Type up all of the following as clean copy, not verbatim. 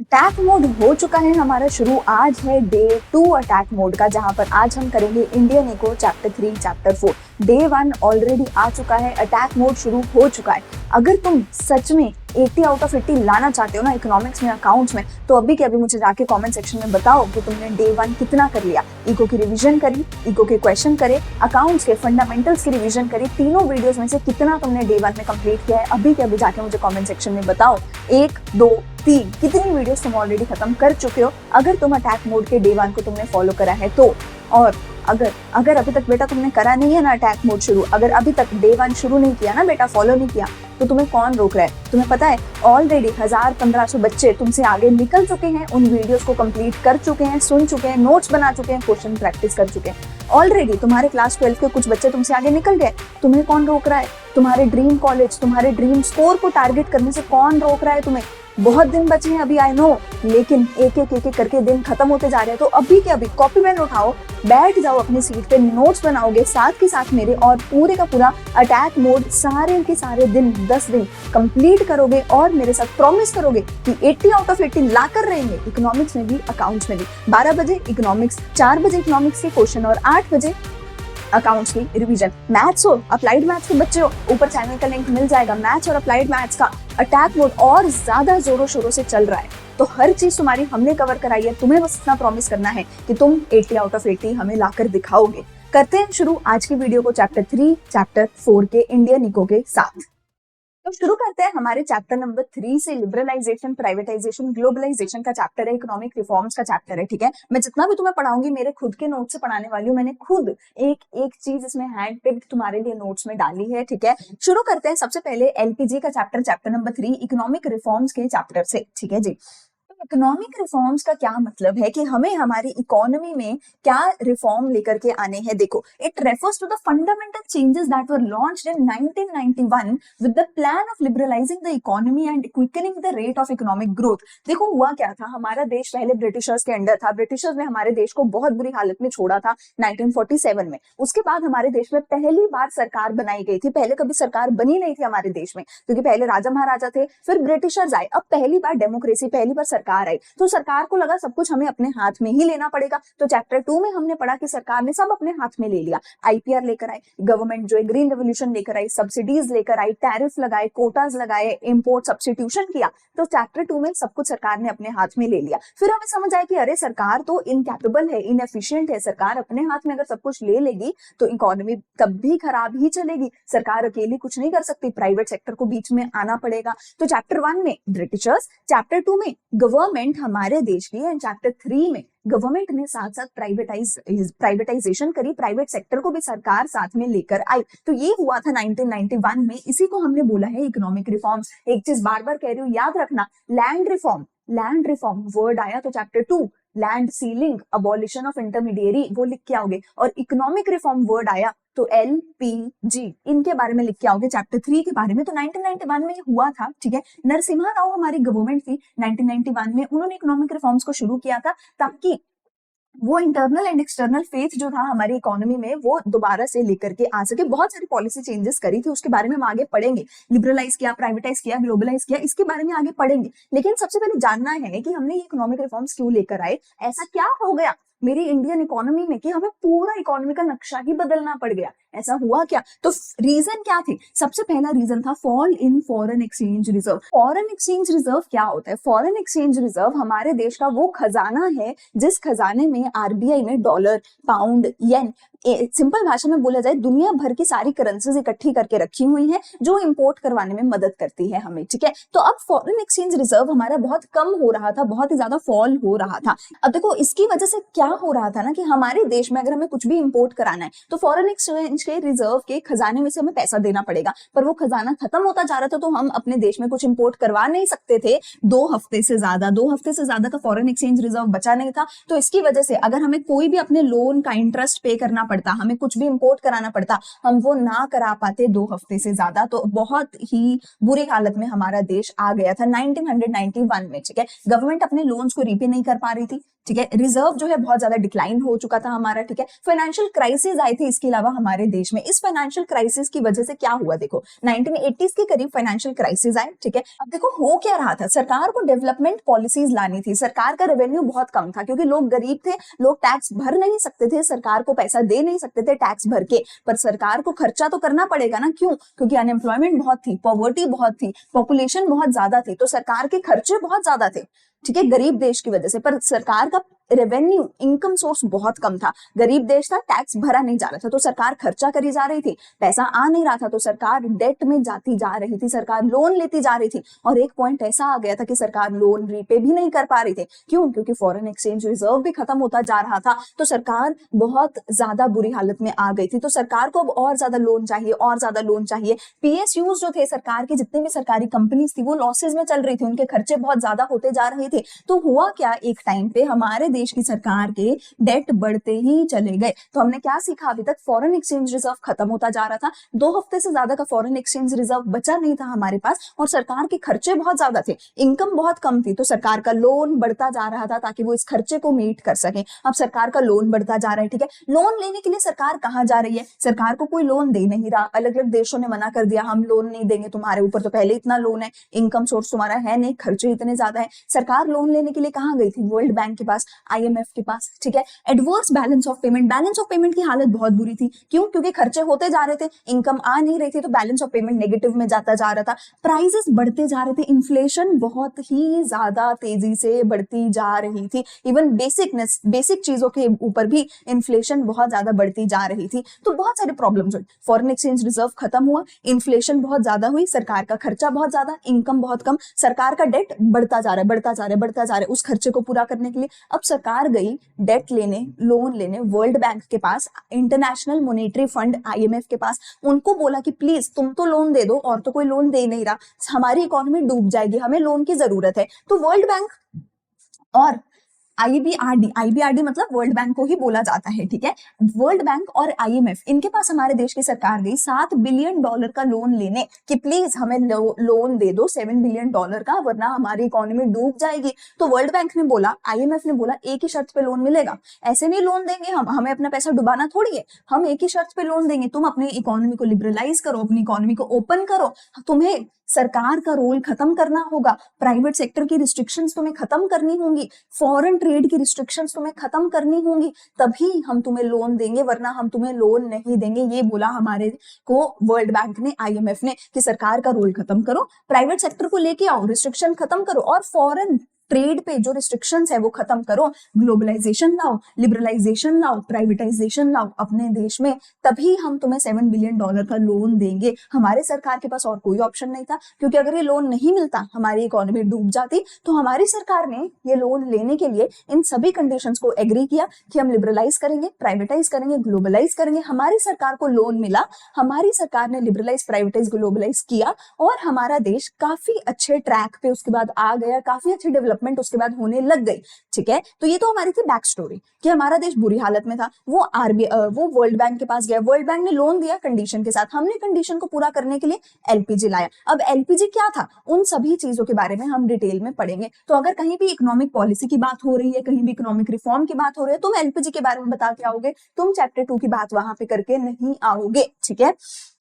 Attack mode हो चुका है हमारा शुरू। आज है डे 2 अटैक मोड का, जहां पर आज हम करेंगे Indian eco chapter 3 chapter 4। Day 1 already आ चुका है, अटैक मोड शुरू हो चुका है। अगर तुम सच में 80 आउट ऑफ 80 लाना चाहते हो ना इकोनॉमिक्स में, अकाउंट्स में, तो अभी के अभी मुझे जाके कमेंट सेक्शन में बताओ कि तुमने डे 1 कितना कर लिया। इको की रिवीजन करी, इको के क्वेश्चन करे, अकाउंट्स के फंडामेंटल्स की रिवीजन करी, तीनों वीडियोस में से कितना तुमने डे 1 में कंप्लीट किया है। अभी के अभी जाके मुझे कमेंट सेक्शन में बताओ। 1, 2, 3 कितनी वीडियोस तुम ऑलरेडी खत्म कर चुके हो अगर तुम अटैक मोड के डे 1 को तुमने फॉलो करा है तो। और अगर अभी तक बेटा तुमने करा नहीं है ना अटैक मोड शुरू, अगर अभी तक डे 1 शुरू नहीं किया ना बेटा, फॉलो नहीं किया, तो तुम्हें कौन रोक रहा है? तुम्हें पता है ऑलरेडी 1000-1500 बच्चे तुमसे आगे निकल चुके हैं, उन वीडियोस को कंप्लीट कर चुके हैं, सुन चुके हैं, नोट्स बना चुके हैं, क्वेश्चन प्रैक्टिस कर चुके हैं। ऑलरेडी तुम्हारे क्लास 12 के कुछ बच्चे तुमसे आगे निकल गए। तुम्हें कौन रोक रहा है? तुम्हारे ड्रीम कॉलेज, तुम्हारे ड्रीम स्कोर को टारगेट करने से कौन रोक रहा है तुम्हें? बहुत दिन बचे हैं अभी, आई नो, लेकिन एक एक करके दिन खत्म होते जा रहे हैं। तो अभी के अभी कॉपी पेन उठाओ, बैठ जाओ अपनी सीट पे, नोट्स बनाओगे साथ के साथ मेरे, और पूरे का पूरा अटैक मोड सारे के सारे दिन 10 दिन कंप्लीट करोगे और मेरे साथ प्रॉमिस करोगे कि 80 आउट ऑफ 80 ला कर रहेंगे, इकोनॉमिक्स में भी अकाउंट्स में भी। 12 बजे इकोनॉमिक्स, 4 बजे इकोनॉमिक्स के क्वेश्चन और 8 बजे अकाउंट्स की रिवीजन। मैथ्स हो, अप्लाइड मैथ्स के बच्चे हो, ऊपर चैनल का लिंक मिल जाएगा। मैथ्स और अप्लाइड मैथ्स का अटैक मोड और ज्यादा जोरों शोरों से चल रहा है, तो हर चीज तुम्हारी हमने कवर कराई है। तुम्हें बस इतना प्रॉमिस करना है कि तुम 80 आउट ऑफ 80 हमें लाकर दिखाओगे। करते हैं शुरू आज की वीडियो को चैप्टर 3 चैप्टर 4 के इंडियन इको के साथ। तो शुरू करते हैं हमारे चैप्टर नंबर 3 से। लिबरलाइजेशन, प्राइवेटाइजेशन, ग्लोबलाइजेशन का चैप्टर है, इकोनॉमिक रिफॉर्म्स का चैप्टर है। ठीक है, मैं जितना भी तुम्हें पढ़ाऊंगी मेरे खुद के नोट्स से पढ़ाने वाली हूँ। मैंने खुद एक एक चीज इसमें हैंड पिक्ड तुम्हारे लिए नोट्स में डाली है। ठीक है, शुरू करते हैं सबसे पहले एलपीजी का चैप्टर नंबर 3 इकोनॉमिक रिफॉर्म्स के चैप्टर से। ठीक है जी, इकोनॉमिक रिफॉर्म्स का क्या मतलब है कि हमें हमारी इकोनॉमी में क्या रिफॉर्म लेकर के आने हैं। देखो, it refers to the fundamental changes that were launched in 1991 with the plan of liberalising the economy and quickening the rate of economic growth. देखो, हुआ क्या था, हमारा देश पहले ब्रिटिशर्स के अंडर था। ब्रिटिशर्स ने हमारे देश को बहुत बुरी हालत में छोड़ा था 1947 में। उसके बाद हमारे देश में पहली बार सरकार बनाई गई थी। पहले कभी सरकार बनी नहीं थी हमारे देश में, क्योंकि पहले राजा महाराजा थे, फिर ब्रिटिशर्स आए, अब पहली बार डेमोक्रेसी, पहली बार सरकार आई। तो सरकार को लगा सब कुछ हमें अपने हाथ में ही लेना पड़ेगा। तो चैप्टर 2 में हमने पढ़ा कि सरकार ने सब अपने हाथ में ले लिया। आईपीआर लेकर आई गवर्नमेंट, जो है ग्रीन रेवोल्यूशन लेकर आई, सब्सिडीज लेकर आई, टैरिफ लगाए, कोटाज लगाए, इंपोर्ट सब्स्टिट्यूशन किया। तो चैप्टर 2 में सब कुछ सरकार ने अपने हाथ में ले लिया। फिर हमें समझ आया कि अरे सरकार तो इनकैपेबल है, इनएफिशिएंट है। सरकार अपने हाथ में अगर सब कुछ ले लेगी तो इकोनॉमी तब भी खराब ही चलेगी। सरकार अकेली कुछ नहीं कर सकती, प्राइवेट सेक्टर को बीच में आना पड़ेगा। तो चैप्टर 1 में ब्रिटिशर्स, चैप्टर 2 में गवर्नमेंट हमारे देश की, एंड चैप्टर 3 में गवर्नमेंट ने साथ साथ प्राइवेटाइजेशन करी, प्राइवेट सेक्टर को भी सरकार साथ में लेकर आई। तो ये हुआ था 1991 में। इसी को हमने बोला है इकोनॉमिक रिफॉर्म्स। एक चीज बार बार कह रही हूँ, याद रखना, लैंड रिफॉर्म वर्ड आया तो chapter 2, land ceiling, abolition of intermediary, वो लिख के आओगे। और इकोनॉमिक रिफॉर्म वर्ड आया तो एलपीजी, इनके बारे में लिख के आओगे चैप्टर 3 के बारे में। तो 1991 में हुआ था। ठीक है, नरसिम्हा राव हमारी गवर्नमेंट थी 1991 में, उन्होंने इकोनॉमिक रिफॉर्म्स को शुरू किया था ताकि वो इंटरनल एंड एक्सटर्नल फेथ जो था हमारी इकोनॉमी में वो दोबारा से लेकर के आ सके। बहुत सारी पॉलिसी चेंजेस करी थी, उसके बारे में हम आगे पढ़ेंगे। लिबरलाइज किया, प्राइवेटाइज किया, ग्लोबलाइज किया, इसके बारे में आगे पढ़ेंगे। लेकिन सबसे पहले जानना है कि हमने ये इकोनॉमिक रिफॉर्म्स क्यों लेकर आए, ऐसा क्या हो गया मेरी इंडियन इकोनॉमी में कि हमें पूरा इकोनॉमी का नक्शा ही बदलना पड़ गया। ऐसा हुआ क्या? तो रीजन क्या थे? सबसे पहला रीजन था fall in foreign exchange reserve. Foreign exchange reserve क्या होता है? फॉरेन एक्सचेंज रिजर्व हमारे देश का वो खजाना है जिस खजाने में आरबीआई ने डॉलर, पाउंड, येन, सिंपल भाषा में बोला जाए दुनिया भर की सारी करेंसीज इकट्ठी करके रखी हुई है जो इंपोर्ट करवाने में मदद करती है हमें। ठीक है, तो अब फॉरेन एक्सचेंज रिजर्व हमारा बहुत कम हो रहा था, बहुत ही ज्यादा फॉल हो रहा था। अब देखो, इसकी वजह से क्या हो रहा था ना कि हमारे देश में अगर हमें कुछ भी इंपोर्ट कराना है तो फॉरेन एक्सचेंज के रिजर्व के खजाने में से हमें पैसा देना पड़ेगा, पर वो खजाना खत्म होता जा रहा था। तो हम अपने देश में कुछ इंपोर्ट करवा नहीं सकते थे 2 हफ्ते से ज्यादा का फॉरेन एक्सचेंज रिजर्व बचा नहीं था। तो इसकी वजह से अगर हमें कोई भी अपने लोन का इंटरेस्ट पे करना पड़ता, हमें कुछ भी इंपोर्ट कराना पड़ता, हम वो ना करा पाते 2 हफ्ते से ज्यादा। तो बहुत ही बुरी हालत में हमारा देश आ गया था 1991 में। ठीक है, गवर्नमेंट अपने लोन्स को रीपे नहीं कर पा रही थी। ठीक है, रिजर्व जो है बहुत ज्यादा डिक्लाइन हो चुका था हमारा। ठीक है, फाइनेंशियल क्राइसिस आई थी इसके अलावा हमारे देश में। इस फाइनेंशियल क्राइसिस की वजह से क्या हुआ, देखो 1980s के करीब फाइनेंशियल क्राइसिस आए, ठीक है। अब देखो हो क्या रहा था, सरकार को डेवलपमेंट पॉलिसीज लानी थी, सरकार का रेवेन्यू बहुत कम था क्योंकि लोग गरीब थे, लोग टैक्स भर नहीं सकते थे, सरकार को पैसा दे नहीं सकते थे टैक्स भर के, पर सरकार को खर्चा तो करना पड़ेगा ना, क्यों, क्योंकि अनएम्प्लॉयमेंट बहुत थी, पॉवर्टी बहुत थी, पॉपुलेशन बहुत ज्यादा थी, तो सरकार के खर्चे बहुत ज्यादा थे, ठीक है, गरीब देश की वजह से। पर सरकार का रेवेन्यू इनकम सोर्स बहुत कम था, गरीब देश था, टैक्स भरा नहीं जा रहा था, तो सरकार खर्चा करी जा रही थी, पैसा आ नहीं रहा था, तो सरकार डेट में जाती जा रही थी, सरकार लोन लेती जा रही थी, और एक पॉइंट ऐसा आ गया था कि सरकार लोन रीपे भी नहीं कर पा रही थी, क्यों, क्योंकि फॉरेन एक्सचेंज रिजर्व भी खत्म होता जा रहा था, तो सरकार बहुत ज्यादा बुरी हालत में आ गई थी, तो सरकार को अब और ज्यादा लोन चाहिए, और ज्यादा लोन चाहिए। पीएसयूज जो थे, सरकार की जितनी भी सरकारी कंपनीज थी, वो लॉसेज में चल रही थी, उनके खर्चे बहुत ज्यादा होते जा रहे थे, तो हुआ क्या, एक टाइम पे हमारे देश की सरकार के डेट बढ़ते ही चले गए। तो हमने क्या सीखा, अभी तक फॉरेन एक्सचेंज रिजर्व खत्म होता जा रहा था, 2 हफ्ते से ज्यादा का फॉरेन एक्सचेंज रिजर्व बचा नहीं था हमारे पास, और सरकार के खर्चे बहुत ज्यादा थे, इनकम बहुत कम थी, तो सरकार का लोन बढ़ता जा रहा था ताकि वो इस खर्चे को मीट कर सके। अब सरकार का लोन बढ़ता जा रहा है, ठीक है, लोन लेने के लिए सरकार कहां जा रही है, सरकार को कोई लोन दे नहीं रहा, अलग अलग देशों ने मना कर दिया, हम लोन नहीं देंगे तुम्हारे ऊपर, तो पहले इतना लोन है, इनकम सोर्स तुम्हारा है नहीं, खर्चे इतने ज्यादा है। सरकार लोन लेने के लिए कहां गई थी, वर्ल्ड बैंक के पास, आईएमएफ के पास, ठीक है। एडवर्स बैलेंस ऑफ पेमेंट की हालत बहुत बुरी थी, क्यों, क्योंकि खर्चे होते जा रहे थे, इनकम आ नहीं रही थी, तो बैलेंस ऑफ पेमेंट नेगेटिव में जाता जा रहा था, प्राइसेस बढ़ते जा रहे थे, इन्फ्लेशन बहुत ही ज्यादा तेजी से बढ़ती जा रही थी, इवन बेसिक चीजों के ऊपर भी इन्फ्लेशन बहुत ज्यादा बढ़ती जा रही थी, तो बहुत सारे प्रॉब्लम्स हुए, फॉरेन एक्सचेंज रिजर्व खत्म हुआ, इन्फ्लेशन बहुत ज्यादा हुई, सरकार का खर्चा बहुत ज्यादा, इनकम बहुत कम, सरकार का डेट बढ़ता जा रहा है, बढ़ता जा रहा है, उस खर्चे को पूरा करने के लिए अब सरकार गई डेट लेने, लोन लेने वर्ल्ड बैंक के पास, इंटरनेशनल मॉनेटरी फंड आईएमएफ के पास, उनको बोला कि प्लीज तुम तो लोन दे दो, और तो कोई लोन दे नहीं रहा, हमारी इकोनॉमी डूब जाएगी, हमें लोन की जरूरत है। तो वर्ल्ड बैंक और आईबीआरडी मतलब वर्ल्ड बैंक को ही बोला जाता है, ठीक है, वर्ल्ड बैंक और आईएमएफ, इनके पास हमारे देश की सरकार गई $7 बिलियन का लोन लेने कि प्लीज हमें लोन दे दो $7 बिलियन का, वरना हमारी इकोनॉमी डूब जाएगी। तो वर्ल्ड बैंक ने बोला, आईएमएफ ने बोला, एक ही शर्त पे लोन मिलेगा, ऐसे नहीं लोन देंगे हम, हमें अपना पैसा डुबाना थोड़ी है, हम एक ही शर्त पे लोन देंगे, तुम अपनी इकोनॉमी को लिबरलाइज करो, अपनी इकोनॉमी को ओपन करो, तुम्हें सरकार का रोल खत्म करना होगा, प्राइवेट सेक्टर की रिस्ट्रिक्शंस तुम्हें खत्म करनी होंगी, फॉरेन ट्रेड की रिस्ट्रिक्शंस तुम्हें खत्म करनी होंगी, तभी हम तुम्हें लोन देंगे, वरना हम तुम्हें लोन नहीं देंगे। ये बोला हमारे को वर्ल्ड बैंक ने, आईएमएफ ने, कि सरकार का रोल खत्म करो, प्राइवेट सेक्टर को लेके आओ, रिस्ट्रिक्शन खत्म करो, और फॉरेन ट्रेड पे जो रिस्ट्रिक्शंस है वो खत्म करो, ग्लोबलाइजेशन लाओ, लिबरलाइजेशन लाओ, प्राइवेटाइजेशन लाओ अपने देश में, तभी हम तुम्हें $7 बिलियन का लोन देंगे। हमारे सरकार के पास और कोई ऑप्शन नहीं था, क्योंकि अगर ये लोन नहीं मिलता, हमारी इकोनॉमी डूब जाती, तो हमारी सरकार ने ये लोन लेने के लिए इन सभी कंडीशंस को एग्री किया कि हम लिबरलाइज करेंगे, प्राइवेटाइज करेंगे, ग्लोबलाइज करेंगे। हमारी सरकार को लोन मिला, हमारी सरकार ने लिबरलाइज, प्राइवेटाइज, ग्लोबलाइज किया, और हमारा देश काफी अच्छे ट्रैक पे उसके बाद आ गया, काफी अच्छी डेवलपमेंट उसके बाद होने लग गई, ठीक है। तो ये तो हमारी थी बैक स्टोरी कि हमारा देश बुरी हालत में था, वो वर्ल्ड बैंक के पास गया, वर्ल्ड बैंक ने लोन दिया कंडीशन के साथ, हमने कंडीशन को पूरा करने के लिए एलपीजी लाया। अब एलपीजी क्या था, उन सभी चीजों के बारे में हम डिटेल में पढ़ेंगे। तो अगर कहीं भी इकोनॉमिक पॉलिसी की बात हो रही है, कहीं भी इकोनॉमिक रिफॉर्म की बात हो रही है, तुम एलपीजी के बारे में बता के आओगे, तुम चैप्टर 2 की बात वहां पे करके नहीं आओगे, ठीक है।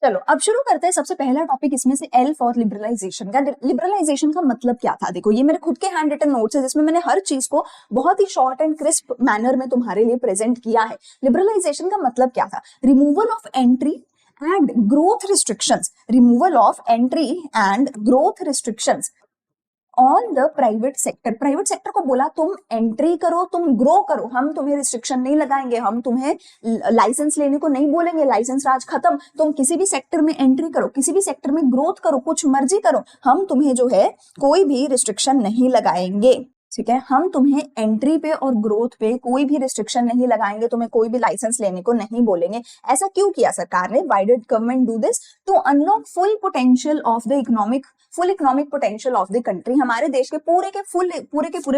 चलो अब शुरू करते हैं। सबसे पहला टॉपिक इसमें से एल फॉर लिबरलाइजेशन का। लिबरलाइजेशन का मतलब क्या था, देखो ये मेरे खुद के हैंड रिटन नोट्स है, जिसमें मैंने हर चीज को बहुत ही शॉर्ट एंड क्रिस्प मैनर में तुम्हारे लिए प्रेजेंट किया है। लिबरलाइजेशन का मतलब क्या था, removal of entry and growth restrictions, removal of entry and growth restrictions on the private sector. Private sector को बोला तुम एंट्री करो, तुम ग्रो करो, हम तुम्हें रिस्ट्रिक्शन नहीं लगाएंगे, हम तुम्हें लाइसेंस लेने को नहीं बोलेंगे, लाइसेंस राज खत्म, तुम किसी भी सेक्टर में एंट्री करो, किसी भी सेक्टर में ग्रोथ करो, कुछ मर्जी करो, हम तुम्हें जो है कोई भी रिस्ट्रिक्शन नहीं लगाएंगे, ठीक है। हम तुम्हें एंट्री पे और ग्रोथ पे कोई भी रिस्ट्रिक्शन नहीं लगाएंगे, तुम्हें कोई भी लाइसेंस लेने को नहीं बोलेंगे। ऐसा क्यों किया सरकार ने? Why did government do this? To unlock full potential of the economic potential of the country. हमारे देश के पूरे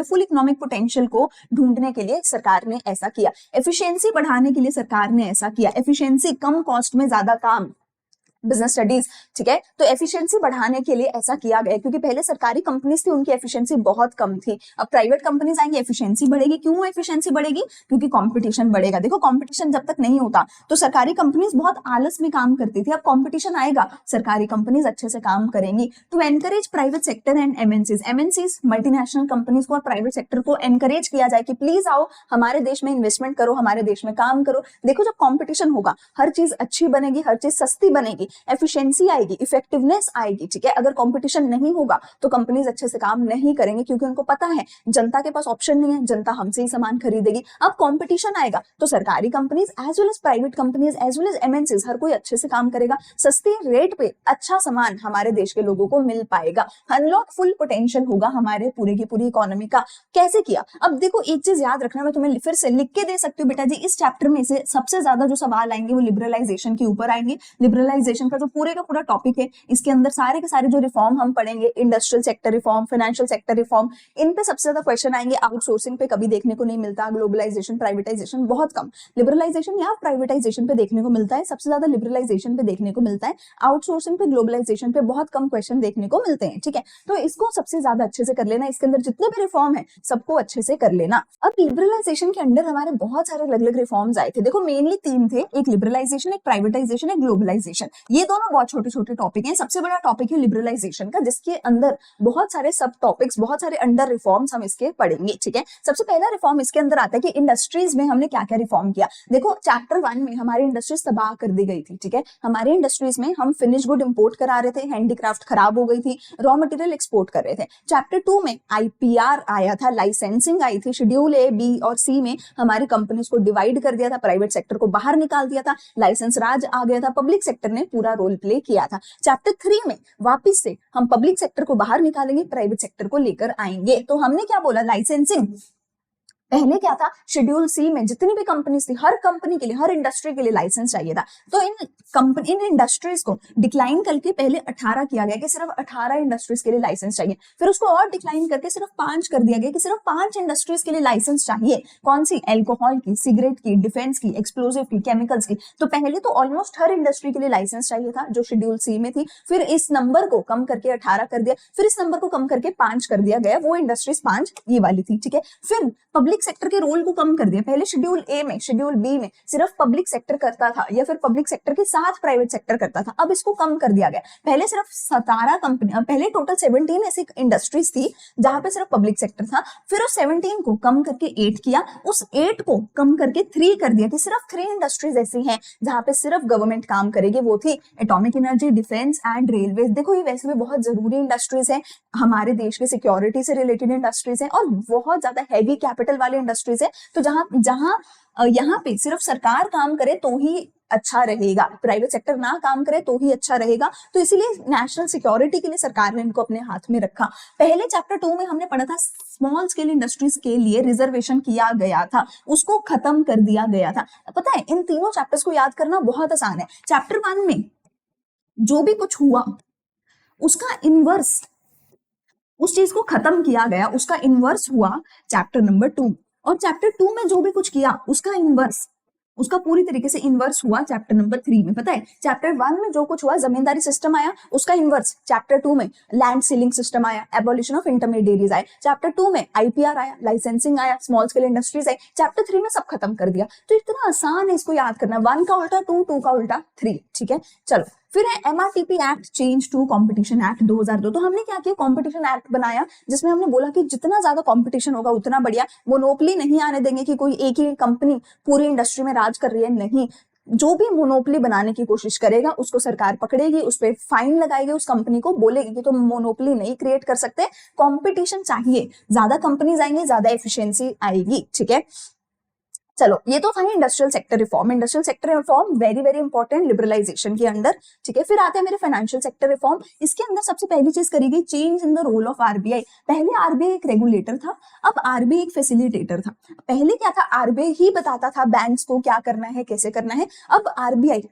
फुल इकोनॉमिक पोटेंशियल को ढूंढने के लिए सरकार ने ऐसा किया। एफिशिएंसी बढ़ाने के लिए सरकार ने ऐसा किया। एफिशिएंसी, कम कॉस्ट में ज्यादा काम, बिजनेस स्टडीज, ठीक है। तो एफिशिएंसी बढ़ाने के लिए ऐसा किया गया, क्योंकि पहले सरकारी कंपनीज थी, उनकी एफिशिएंसी बहुत कम थी। अब प्राइवेट कंपनीज आएंगी, एफिशिएंसी बढ़ेगी। क्यों एफिशिएंसी बढ़ेगी? क्योंकि कंपटीशन बढ़ेगा। देखो कंपटीशन जब तक नहीं होता तो सरकारी कंपनीज बहुत आलस में काम करती थी, अब कंपटीशन आएगा, सरकारी कंपनीज अच्छे से काम करेंगी। To encourage private sector and MNCs multinational companies को और प्राइवेट सेक्टर को एनकरेज किया जाए कि प्लीज आओ हमारे देश में इन्वेस्टमेंट करो, हमारे देश में काम करो। देखो जब कंपटीशन होगा हर चीज अच्छी बनेगी, हर चीज सस्ती बनेगी, एफिशिएंसी आएगी, इफेक्टिवनेस आएगी, ठीक है। अगर कंपटीशन नहीं होगा तो कंपनीज अच्छे से काम नहीं करेंगे, क्योंकि उनको पता है जनता के पास ऑप्शन नहीं है, जनता हमसे ही सामान खरीदेगी। अब कंपटीशन आएगा तो सरकारी companies as well as private companies as well as MNCs हर कोई अच्छे से काम करेगा, सस्ते रेट पे अच्छा सामान हमारे देश के लोगों को मिल पाएगा, अनलॉक फुल पोटेंशियल होगा हमारे पूरे की पूरी इकोनॉमी का। कैसे किया? अब देखो एक चीज याद रखना, मैं तुम्हें फिर से लिख के दे सकती हूँ बेटा जी, इस चैप्टर में से सबसे ज्यादा जो सवाल आएंगे वो लिबरलाइजेशन के ऊपर आएंगे। लिबरलाइजेशन का जो पूरे का पूरा टॉपिक है, इसके अंदर सारे के सारे जो रिफॉर्म हम पढ़ेंगे, industrial sector reform, financial sector reform, इन पे सबसे ज्यादा क्वेश्चन आएंगे। आउटसोर्सिंग पे कभी देखने को नहीं मिलता, ग्लोबलाइजेशन प्राइवेटाइजेशन बहुत कम, लिबरलाइजेशन या प्राइवेटाइजेशन पे देखने को मिलता है, सबसे ज्यादा लिबरलाइजेशन पे देखने को मिलता है, आउटसोर्सिंग पे ग्लोबलाइजेशन पे बहुत कम क्वेश्चन देखने को मिलते हैं, ठीक है। तो इसको सबसे ज्यादा अच्छे से कर लेना, इसके अंदर जितने भी रिफॉर्म है सबको अच्छे से कर लेना। अब लिबरलाइजेशन के अंदर हमारे बहुत सारे अलग अलग रिफॉर्म्स आए थे। देखो मेनली तीन थे, एक लिबरलाइजेशन, एक प्राइवेटाइजेशन, एक ग्लोबलाइजेशन। ये दोनों बहुत छोटे छोटे टॉपिक हैं, सबसे बड़ा टॉपिक है लिबरलाइजेशन का, जिसके अंदर बहुत सारे सब टॉपिक्स, बहुत सारे अंडर रिफॉर्म्स हम इसके पढ़ेंगे, ठीक है। सबसे पहला रिफॉर्म इसके अंदर आता है कि इंडस्ट्रीज में हमने क्या क्या रिफॉर्म किया। देखो चैप्टर 1 में हमारी इंडस्ट्रीज तबाह कर दी गई थी, ठीक है। हमारे इंडस्ट्रीज में हम फिनिश गुड इंपोर्ट करा रहे थे, हैंडीक्राफ्ट खराब हो गई थी, रॉ मटेरियल एक्सपोर्ट कर रहे थे। चैप्टर 2 में आईपीआर आया था, लाइसेंसिंग आई थी, शेड्यूल ए, बी और सी में हमारी कंपनीज को डिवाइड कर दिया था, प्राइवेट सेक्टर को बाहर निकाल दिया था, लाइसेंस राज आ गया था, पब्लिक सेक्टर ने पूरा रोल प्ले किया था। चैप्टर 3 में वापिस से हम पब्लिक सेक्टर को बाहर निकालेंगे, प्राइवेट सेक्टर को लेकर आएंगे। तो हमने क्या बोला, लाइसेंसिंग पहले क्या था, शेड्यूल सी में जितनी भी कंपनीज थी, हर कंपनी के लिए, हर इंडस्ट्री के लिए लाइसेंस चाहिए था। तो इन इंडस्ट्रीज को डिक्लाइन करके पहले 18 किया गया कि सिर्फ 18 इंडस्ट्रीज के लिए लाइसेंस चाहिए, फिर उसको और डिक्लाइन करके सिर्फ 5 कर दिया गया कि सिर्फ 5 इंडस्ट्रीज के लिए लाइसेंस चाहिए। कौन सी? अल्कोहल की, सिगरेट की, डिफेंस की, एक्सप्लोजिव की, केमिकल्स की। तो पहले तो ऑलमोस्ट हर इंडस्ट्री के लिए लाइसेंस चाहिए था जो शेड्यूल सी में थी, फिर इस नंबर को कम करके 18 कर दिया, फिर इस नंबर को कम करके 5 कर दिया गया, वो इंडस्ट्रीज 5 ये वाली थी, ठीक है। फिर पब्लिक सेक्टर के रोल को कम कर दिया, पहले शेड्यूल ए में, शेड्यूल बी में सिर्फ पब्लिक सेक्टर करता था या फिर पब्लिक सेक्टर के साथ प्राइवेट सेक्टर करता था, अब इसको कम कर दिया गया। पहले सिर्फ 17 कंपनी, पहले टोटल 17 ऐसी इंडस्ट्रीज थी जहां पे सिर्फ पब्लिक सेक्टर था, फिर उस 17 को कम करके 8 किया, उस 8 को कम करके 3 कर दिया कि सिर्फ 3 इंडस्ट्रीज ऐसी हैं जहां पे सिर्फ गवर्नमेंट काम करेगी, वो थी atomic energy, defence and railway. देखो ये वैसे भी बहुत जरूरी इंडस्ट्रीज है, हमारे देश के सिक्योरिटी से रिलेटेड इंडस्ट्रीज है और बहुत ज्यादा हैवी कैपिटल वाले इंडस्ट्रीज है। तो यहाँ पे सिर्फ सरकार काम करे तो ही अच्छा रहेगा, प्राइवेट सेक्टर ना काम करे तो ही अच्छा रहेगा। तो इसीलिए नेशनल सिक्योरिटी के लिए सरकार ने इनको अपने हाथ में रखा। पहले चैप्टर 2 में हमने पढ़ा था स्मॉल स्केल इंडस्ट्रीज के लिए रिजर्वेशन किया गया था, उसको खत्म कर दिया गया था। पता है इन तीनों चैप्टर्स को याद करना बहुत आसान है। चैप्टर 1 में जो भी कुछ हुआ उसका इनवर्स, उस चीज को खत्म किया गया, उसका इनवर्स हुआ चैप्टर नंबर 2, और चैप्टर 2 में जो भी कुछ किया उसका इनवर्स, उसका पूरी तरीके से इनवर्स हुआ चैप्टर नंबर 3 में। पता है चैप्टर 1 में जो कुछ हुआ, जमींदारी सिस्टम आया, उसका इनवर्स चैप्टर 2 में लैंड सीलिंग सिस्टम आया, एबॉलिशन ऑफ इंटरमीडिएरीज आए, चैप्टर 2 में आईपीआर आया, लाइसेंसिंग आया, स्मॉल स्केल इंडस्ट्रीज आई, चैप्टर 3 में सब खत्म कर दिया। तो इतना आसान है इसको याद करना, 1 का उल्टा 2, 2 का उल्टा 3, ठीक है। चलो फिर है MRTP act change to competition act 2002। तो हमने क्या किया, कंपटीशन एक्ट बनाया जिसमें हमने बोला कि जितना ज्यादा कंपटीशन होगा उतना बढ़िया, मोनोपोली नहीं आने देंगे कि कोई एक ही कंपनी पूरी इंडस्ट्री में राज कर रही है, नहीं, जो भी मोनोपोली बनाने की कोशिश करेगा उसको सरकार पकड़ेगी, उस पर फाइन लगाएगी, उस कंपनी को बोलेगी कि तुम मोनोपोली नहीं क्रिएट कर सकते, कंपटीशन चाहिए, ज्यादा कंपनीज आएंगी, ज्यादा एफिशिएंसी आएगी, ठीक है। चलो ये तो था industrial sector reform. Industrial sector reform very very important liberalisation के अंदर, ठीक है। फिर आते हैं मेरे फाइनेंशियल सेक्टर रिफॉर्म। इसके अंदर सबसे पहली चीज करी गई change in the role of RBI. पहले आरबीआई एक रेगुलेटर था, अब आरबीआई एक फैसिलिटेटर था। पहले क्या था, आरबीआई ही बताता था बैंक्स को क्या करना है, कैसे करना है। अब आरबीआई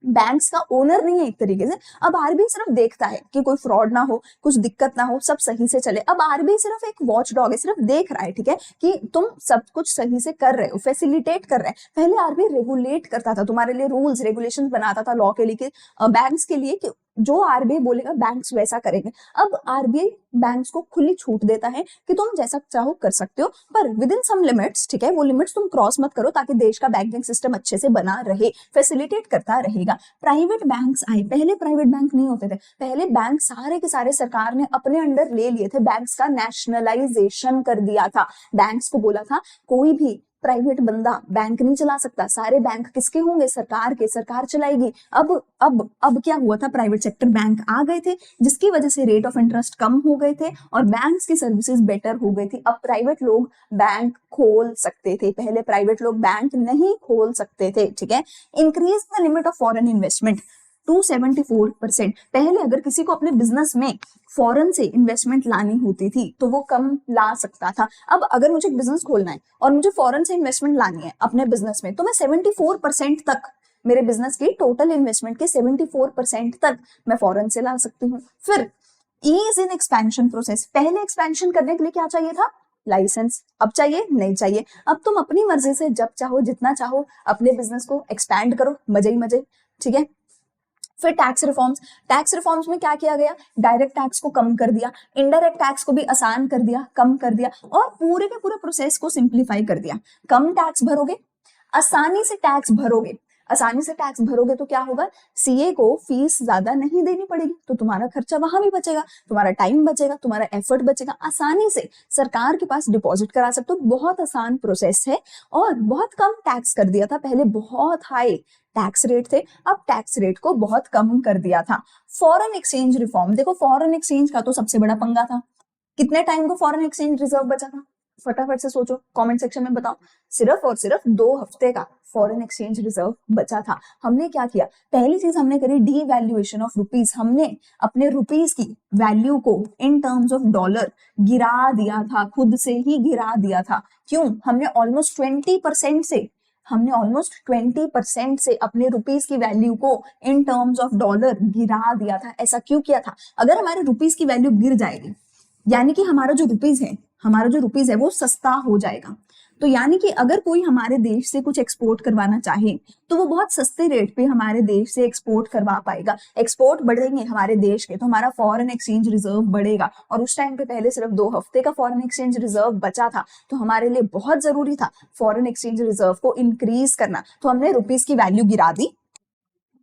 बैंक्स का ओनर नहीं है एक तरीके से। अब आरबीआई सिर्फ देखता है कि कोई फ्रॉड ना हो, कुछ दिक्कत ना हो, सब सही से चले। अब आरबीआई सिर्फ एक वॉच डॉग है, सिर्फ देख रहा है, ठीक है, कि तुम सब कुछ सही से कर रहे हो, फैसिलिटेट कर रहे हैं। पहले आरबीआई रेगुलेट करता था, तुम्हारे लिए रूल्स रेगुलेशंस बनाता था लॉ के लिए, बैंक्स के लिए, कि जो आरबीआई बोलेगा बैंक्स वैसा करेंगे। अब आरबीआई बैंक्स को खुली छूट देता है कि तुम जैसा चाहो कर सकते हो, पर विद इन सम लिमिट्स, ठीक है, वो लिमिट्स तुम क्रॉस मत करो, ताकि देश का बैंकिंग सिस्टम अच्छे से बना रहे, फैसिलिटेट करता रहेगा। प्राइवेट बैंक्स आए, पहले प्राइवेट बैंक नहीं होते थे, पहले बैंक सारे के सारे सरकार ने अपने अंडर ले लिए थे, बैंक्स का नेशनलाइजेशन कर दिया था। बैंक्स को बोला था कोई भी प्राइवेट बंदा बैंक नहीं चला सकता, सारे बैंक किसके होंगे, सरकार के, सरकार चलाएगी। अब क्या हुआ था, प्राइवेट सेक्टर बैंक आ गए थे, जिसकी वजह से रेट ऑफ इंटरेस्ट कम हो गए थे और बैंक्स की सर्विसेज बेटर हो गई थी। अब प्राइवेट लोग बैंक खोल सकते थे, पहले प्राइवेट लोग बैंक नहीं खोल सकते थे, ठीक है। Increase the limit of foreign investment to 74%। पहले अगर किसी को अपने बिजनेस में फॉरेन से इन्वेस्टमेंट लानी होती थी तो वो कम ला सकता था। अब अगर मुझे बिजनेस खोलना है और मुझे फॉरेन से इन्वेस्टमेंट लानी है अपने बिजनेस में, तो मैं 74% तक, मेरे बिजनेस की टोटल इन्वेस्टमेंट के 74% तक मैं फॉरेन से ला सकती हूँ। फिर ईज इन एक्सपेंशन प्रोसेस, पहले एक्सपेंशन करने के लिए क्या चाहिए था, लाइसेंस। अब चाहिए नहीं चाहिए, अब तुम अपनी मर्जी से जब चाहो जितना चाहो अपने बिजनेस को एक्सपैंड करो, मजे ही मजे, ठीक है। फिर टैक्स रिफॉर्म्स में क्या किया गया, डायरेक्ट टैक्स को कम कर दिया, इनडायरेक्ट टैक्स को भी आसान कर दिया, कम कर दिया, और पूरे के पूरे प्रोसेस को सिंप्लीफाई कर दिया। कम टैक्स भरोगे, आसानी से टैक्स भरोगे, आसानी से टैक्स भरोगे तो क्या होगा, सीए को फीस ज्यादा नहीं देनी पड़ेगी, तो तुम्हारा खर्चा वहां भी बचेगा, तुम्हारा टाइम बचेगा, तुम्हारा एफर्ट बचेगा, आसानी से सरकार के पास डिपॉजिट करा सकते हो। बहुत आसान प्रोसेस है और बहुत कम टैक्स कर दिया था, पहले बहुत हाई टैक्स रेट थे, अब टैक्स रेट को बहुत कम कर दिया था। फॉरेन एक्सचेंज रिफॉर्म, देखो फॉरेन एक्सचेंज का तो सबसे बड़ा पंगा था। कितने टाइम को फॉरेन एक्सचेंज रिजर्व बचा था, फटाफट से सोचो, कमेंट सेक्शन में बताओ। सिर्फ और सिर्फ 2 हफ्ते का फॉरेन एक्सचेंज रिजर्व बचा था। हमने क्या किया, पहली चीज हमने करी डीवैल्यूएशन ऑफ रुपीज, हमने अपने रुपीज की वैल्यू को इन टर्म्स ऑफ डॉलर गिरा दिया था, खुद से ही गिरा दिया था। क्यों, हमने ऑलमोस्ट 20% से अपने रुपीज की वैल्यू को इन टर्म्स ऑफ डॉलर गिरा दिया था। ऐसा क्यों किया था, अगर हमारे रुपीज की वैल्यू गिर जाएगी, यानी कि हमारा जो रुपीज है वो सस्ता हो जाएगा, तो यानी कि अगर कोई हमारे देश से कुछ एक्सपोर्ट करवाना चाहे तो वो बहुत सस्ते रेट पे हमारे देश से एक्सपोर्ट करवा पाएगा। एक्सपोर्ट बढ़ेंगे हमारे देश के तो हमारा फॉरेन एक्सचेंज रिजर्व बढ़ेगा, और उस टाइम पे पहले सिर्फ 2 हफ्ते का फॉरेन एक्सचेंज रिजर्व बचा था, तो हमारे लिए बहुत जरूरी था फॉरेन एक्सचेंज रिजर्व को इंक्रीज करना। तो हमने रुपीज की वैल्यू गिरा दी,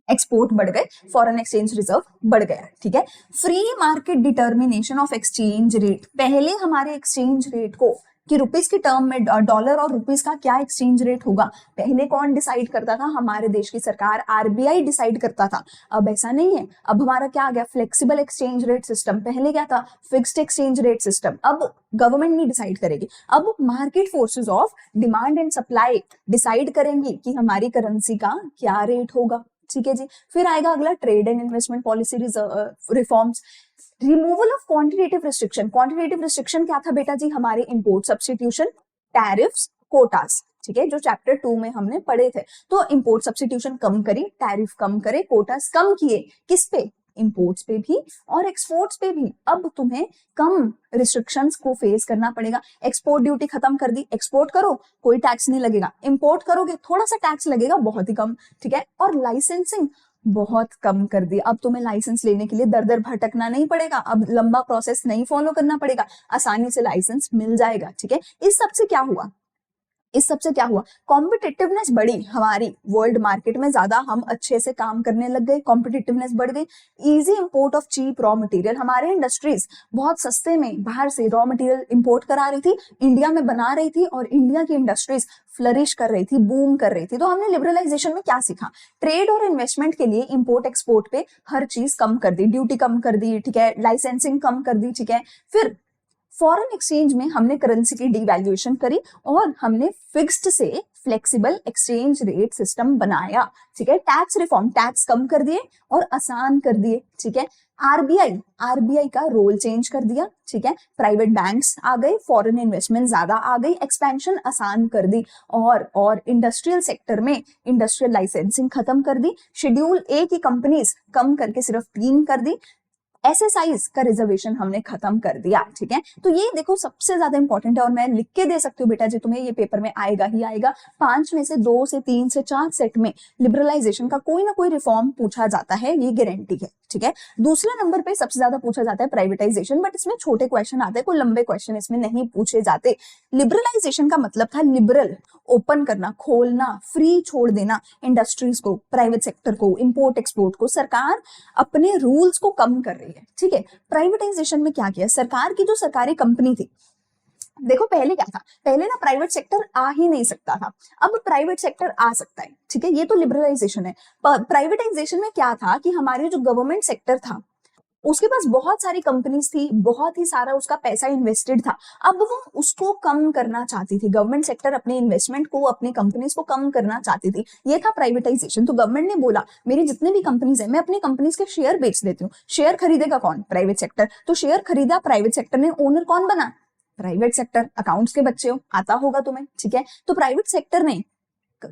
एक्सपोर्ट बढ़ गए, फॉरेन एक्सचेंज रिजर्व बढ़ गया, ठीक है। Free market determination of exchange rate, पहले हमारे एक्सचेंज रेट को कि रुपीस के टर्म में डॉलर और रुपीस का क्या एक्सचेंज रेट होगा, पहले कौन डिसाइड करता था, हमारे देश की सरकार आरबीआई डिसाइड करता था। अब ऐसा नहीं है, अब हमारा क्या आ गया, फ्लेक्सिबल एक्सचेंज रेट सिस्टम। पहले क्या था, फिक्स्ड एक्सचेंज रेट सिस्टम। अब गवर्नमेंट नहीं डिसाइड करेगी, अब market forces of demand and supply decide करेंगी कि हमारी करेंसी का क्या रेट होगा, ठीक है जी। फिर आएगा अगला trade and investment policy reforms, removal of quantitative restriction. Quantitative restriction क्या था बेटा जी, हमारे इंपोर्ट सब्स्टिट्यूशन, टैरिफ्स, कोटास, ठीक है, जो चैप्टर 2 में हमने पढ़े थे। तो इंपोर्ट सब्स्टिट्यूशन कम करी, टैरिफ कम करे, कोटास कम किए, किस पे, इंपोर्ट्स पे भी और एक्सपोर्ट्स पे भी। अब तुम्हें कम रिस्ट्रिक्शंस को फेस करना पड़ेगा। एक्सपोर्ट ड्यूटी खत्म कर दी, एक्सपोर्ट करो कोई टैक्स नहीं लगेगा, इंपोर्ट करोगे थोड़ा सा टैक्स लगेगा, बहुत ही कम, ठीक है। और लाइसेंसिंग बहुत कम कर दी, अब तुम्हें लाइसेंस लेने के लिए दर दर भटकना नहीं पड़ेगा, अब लंबा प्रोसेस नहीं फॉलो करना पड़ेगा, आसानी से लाइसेंस मिल जाएगा, ठीक है। इस सबसे क्या हुआ, कॉम्पिटिटिवनेस बढ़ी हमारी वर्ल्ड मार्केट में, ज्यादा हम अच्छे से काम करने लग गए, कॉम्पिटिटिवनेस बढ़ गई। Easy import of cheap raw material, हमारे इंडस्ट्रीज बहुत सस्ते में बाहर से रॉ मटेरियल इंपोर्ट करा रही थी, इंडिया में बना रही थी, और इंडिया की इंडस्ट्रीज फ्लरिश कर रही थी, बूम कर रही थी। तो हमने लिबरलाइजेशन में क्या सीखा, ट्रेड और इन्वेस्टमेंट के लिए इंपोर्ट एक्सपोर्ट पे हर चीज कम कर दी, ड्यूटी कम कर दी, ठीक है, लाइसेंसिंग कम कर दी, ठीक है। फिर फॉरेन एक्सचेंज में हमने करेंसी की डीवैल्यूएशन करी और हमने फिक्स्ड से फ्लेक्सिबल एक्सचेंज रेट सिस्टम बनाया, ठीक है। टैक्स रिफॉर्म, टैक्स कम कर दिए और आसान कर दिए, ठीक है। आरबीआई का रोल चेंज कर दिया, ठीक है। प्राइवेट बैंक्स आ गए, फॉरेन इन्वेस्टमेंट ज्यादा आ गई, एक्सपेंशन आसान कर दी, और इंडस्ट्रियल सेक्टर में इंडस्ट्रियल लाइसेंसिंग खत्म कर दी, शेड्यूल ए की कंपनीज कम करके सिर्फ 3 कर दी, एसएसआईज का रिजर्वेशन हमने खत्म कर दिया, ठीक है। तो ये देखो सबसे ज्यादा इंपॉर्टेंट है, और मैं लिख के दे सकती हूँ बेटा जी, तुम्हें ये पेपर में आएगा ही आएगा। 5 में से 2 से 3 से 4 सेट में लिबरलाइजेशन का कोई ना कोई रिफॉर्म पूछा जाता है, ये गारंटी है, ठीक है। दूसरे नंबर पे सबसे ज्यादा पूछा जाता है प्राइवेटाइजेशन, बट इसमें छोटे क्वेश्चन आते हैं, कोई लंबे क्वेश्चन इसमें नहीं पूछे जाते। लिबरलाइजेशन का मतलब था लिबरल, ओपन करना, खोलना, फ्री छोड़ देना इंडस्ट्रीज को, प्राइवेट सेक्टर को, इंपोर्ट एक्सपोर्ट को। सरकार अपने रूल्स को कम कर रही है, ठीक है। प्राइवेटाइजेशन में क्या किया, सरकार की जो सरकारी कंपनी थी, देखो पहले क्या था, पहले ना प्राइवेट सेक्टर आ ही नहीं सकता था, अब प्राइवेट सेक्टर आ सकता है, ठीक है। ये तो लिबरलाइजेशन है। प्राइवेटाइजेशन में क्या था कि हमारे जो गवर्नमेंट सेक्टर था उसके पास बहुत सारी कंपनीज थी, बहुत ही सारा उसका पैसा इन्वेस्टेड था, अब वो उसको कम करना चाहती थी। गवर्नमेंट सेक्टर अपने इन्वेस्टमेंट को, अपनी कंपनीज को कम करना चाहती थी, ये था प्राइवेटाइजेशन। तो गवर्नमेंट ने बोला मेरी जितने भी कंपनीज है मैं अपनी कंपनीज के शेयर बेच देती हूँ। शेयर खरीदेगा कौन, प्राइवेट सेक्टर। तो शेयर खरीदा प्राइवेट सेक्टर ने, ओनर कौन बना, प्राइवेट सेक्टर। अकाउंट्स के बच्चे हो, आता होगा तुम्हें, ठीक है। तो प्राइवेट सेक्टर ने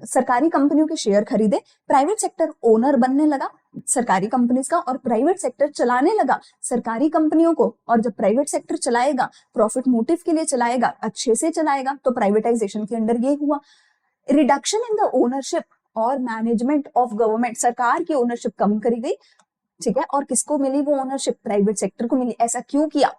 सरकारी कंपनियों के शेयर खरीदे, प्राइवेट सेक्टर ओनर बनने लगा सरकारी कंपनीज का, और प्राइवेट सेक्टर चलाने लगा सरकारी कंपनियों को। और जब प्राइवेट सेक्टर चलाएगा, प्रॉफिट मोटिव के लिए चलाएगा, अच्छे से चलाएगा, तो प्राइवेटाइजेशन के अंडर ये हुआ। रिडक्शन इन द ओनरशिप और मैनेजमेंट ऑफ गवर्नमेंट, सरकार की ओनरशिप कम करी गई, ठीक है। और किसको मिली वो ओनरशिप, प्राइवेट सेक्टर को मिली। ऐसा क्यों किया,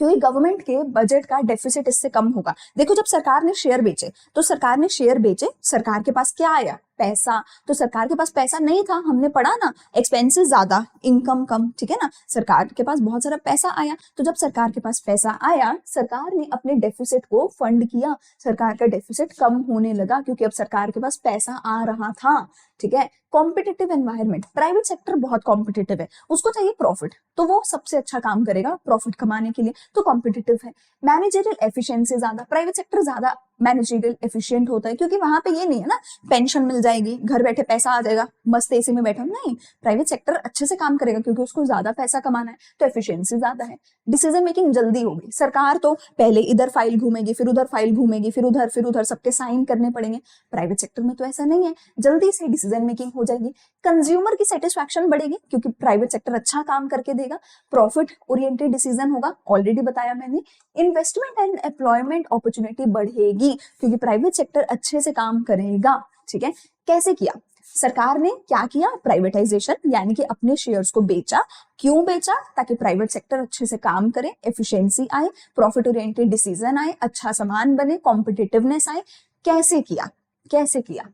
क्योंकि गवर्नमेंट के बजट का डेफिसिट इससे कम होगा। देखो जब सरकार ने शेयर बेचे, तो सरकार ने शेयर बेचे, सरकार के पास क्या आया, पैसा। तो सरकार के पास पैसा नहीं था, हमने पढ़ा ना, एक्सपेंसेस ज्यादा, इनकम कम, ठीक है ना। सरकार के पास बहुत सारा पैसा आया, तो जब सरकार के पास पैसा आया, सरकार ने अपने डेफिसिट को फंड किया, सरकार का डेफिसिट कम होने लगा, क्योंकि अब सरकार के पास पैसा आ रहा था, ठीक है। कॉम्पिटिटिव एनवायरमेंट, प्राइवेट सेक्टर बहुत कॉम्पिटिटिव है, उसको चाहिए प्रॉफिट, तो वो सबसे अच्छा काम करेगा प्रॉफिट कमाने के लिए, तो कॉम्पिटिटिव है। मैनेजरियल एफिशिएंसी ज्यादा, प्राइवेट सेक्टर ज्यादा मैनेजरियल एफिशिएंट होता है, क्योंकि वहां पे ये नहीं है ना पेंशन मिल जाएगी, घर बैठे पैसा आ जाएगा, मस्त एसी में बैठा, नहीं, प्राइवेट सेक्टर अच्छे से काम करेगा क्योंकि उसको ज्यादा पैसा कमाना है, तो एफिशिएंसी ज्यादा है। डिसीजन मेकिंग जल्दी होगी, सरकार तो पहले इधर फाइल घूमेगी, फिर उधर फाइल घूमेगी, फिर उधर सबके साइन करने पड़ेंगे। प्राइवेट सेक्टर में तो ऐसा नहीं है, जल्दी से डिसीजन मेकिंग हो जाएगी। कंज्यूमर की सेटिस्फैक्शन बढ़ेगी क्योंकि प्राइवेट सेक्टर अच्छा काम करके देगा, प्रॉफिट ओरिएंटेड डिसीजन होगा, ऑलरेडी बताया मैंने। इन्वेस्टमेंट एंड एम्प्लॉयमेंट अपॉर्चुनिटी बढ़ेगी क्योंकि प्राइवेट सेक्टर अच्छे से काम करेगा, ठीक है। कैसे किया, सरकार ने क्या किया, प्राइवेटाइजेशन, यानी कि अपने शेयर्स को बेचा। क्यों बेचा, ताकि प्राइवेट सेक्टर अच्छे से काम करे, एफिशिएंसी आए, प्रॉफिट ओरिएंटेड डिसीजन आए, अच्छा सामान बने, कॉम्पिटिटिवनेस आए। कैसे किया,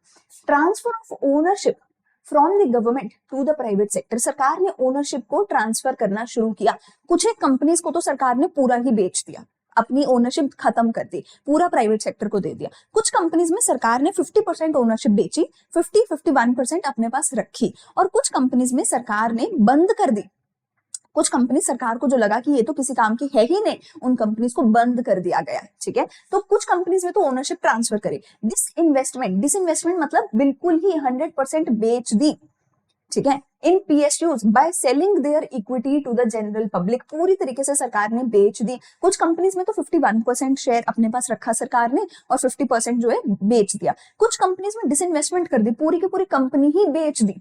transfer of ownership from the government to the private sector, सरकार ने ओनरशिप को ट्रांसफर करना शुरू किया। कुछ एक कंपनीज को तो सरकार ने पूरा ही बेच दिया, अपनी ओनरशिप खत्म कर दी, पूरा प्राइवेट सेक्टर को दे दिया। कुछ कंपनीज में सरकार ने 50% ओनरशिप बेची, 51% अपने पास रखी, और कुछ कंपनीज में सरकार ने बंद कर दी। कुछ कंपनी सरकार को जो लगा कि ये तो किसी काम की है ही नहीं, उन कंपनीज को बंद कर दिया गया, ठीक है। तो कुछ कंपनीज में तो ओनरशिप ट्रांसफर करी। डिसइन्वेस्टमेंट मतलब बिल्कुल ही 100% बेच दी, ठीक है। In PSUs by selling their equity to the general public, पूरी तरीके से सरकार ने बेच दी। कुछ कंपनीज में तो 51% शेयर अपने पास रखा सरकार ने, और 50% जो है बेच दिया। कुछ कंपनीज में डिसइन्वेस्टमेंट कर दी, पूरी की पूरी कंपनी ही बेच दी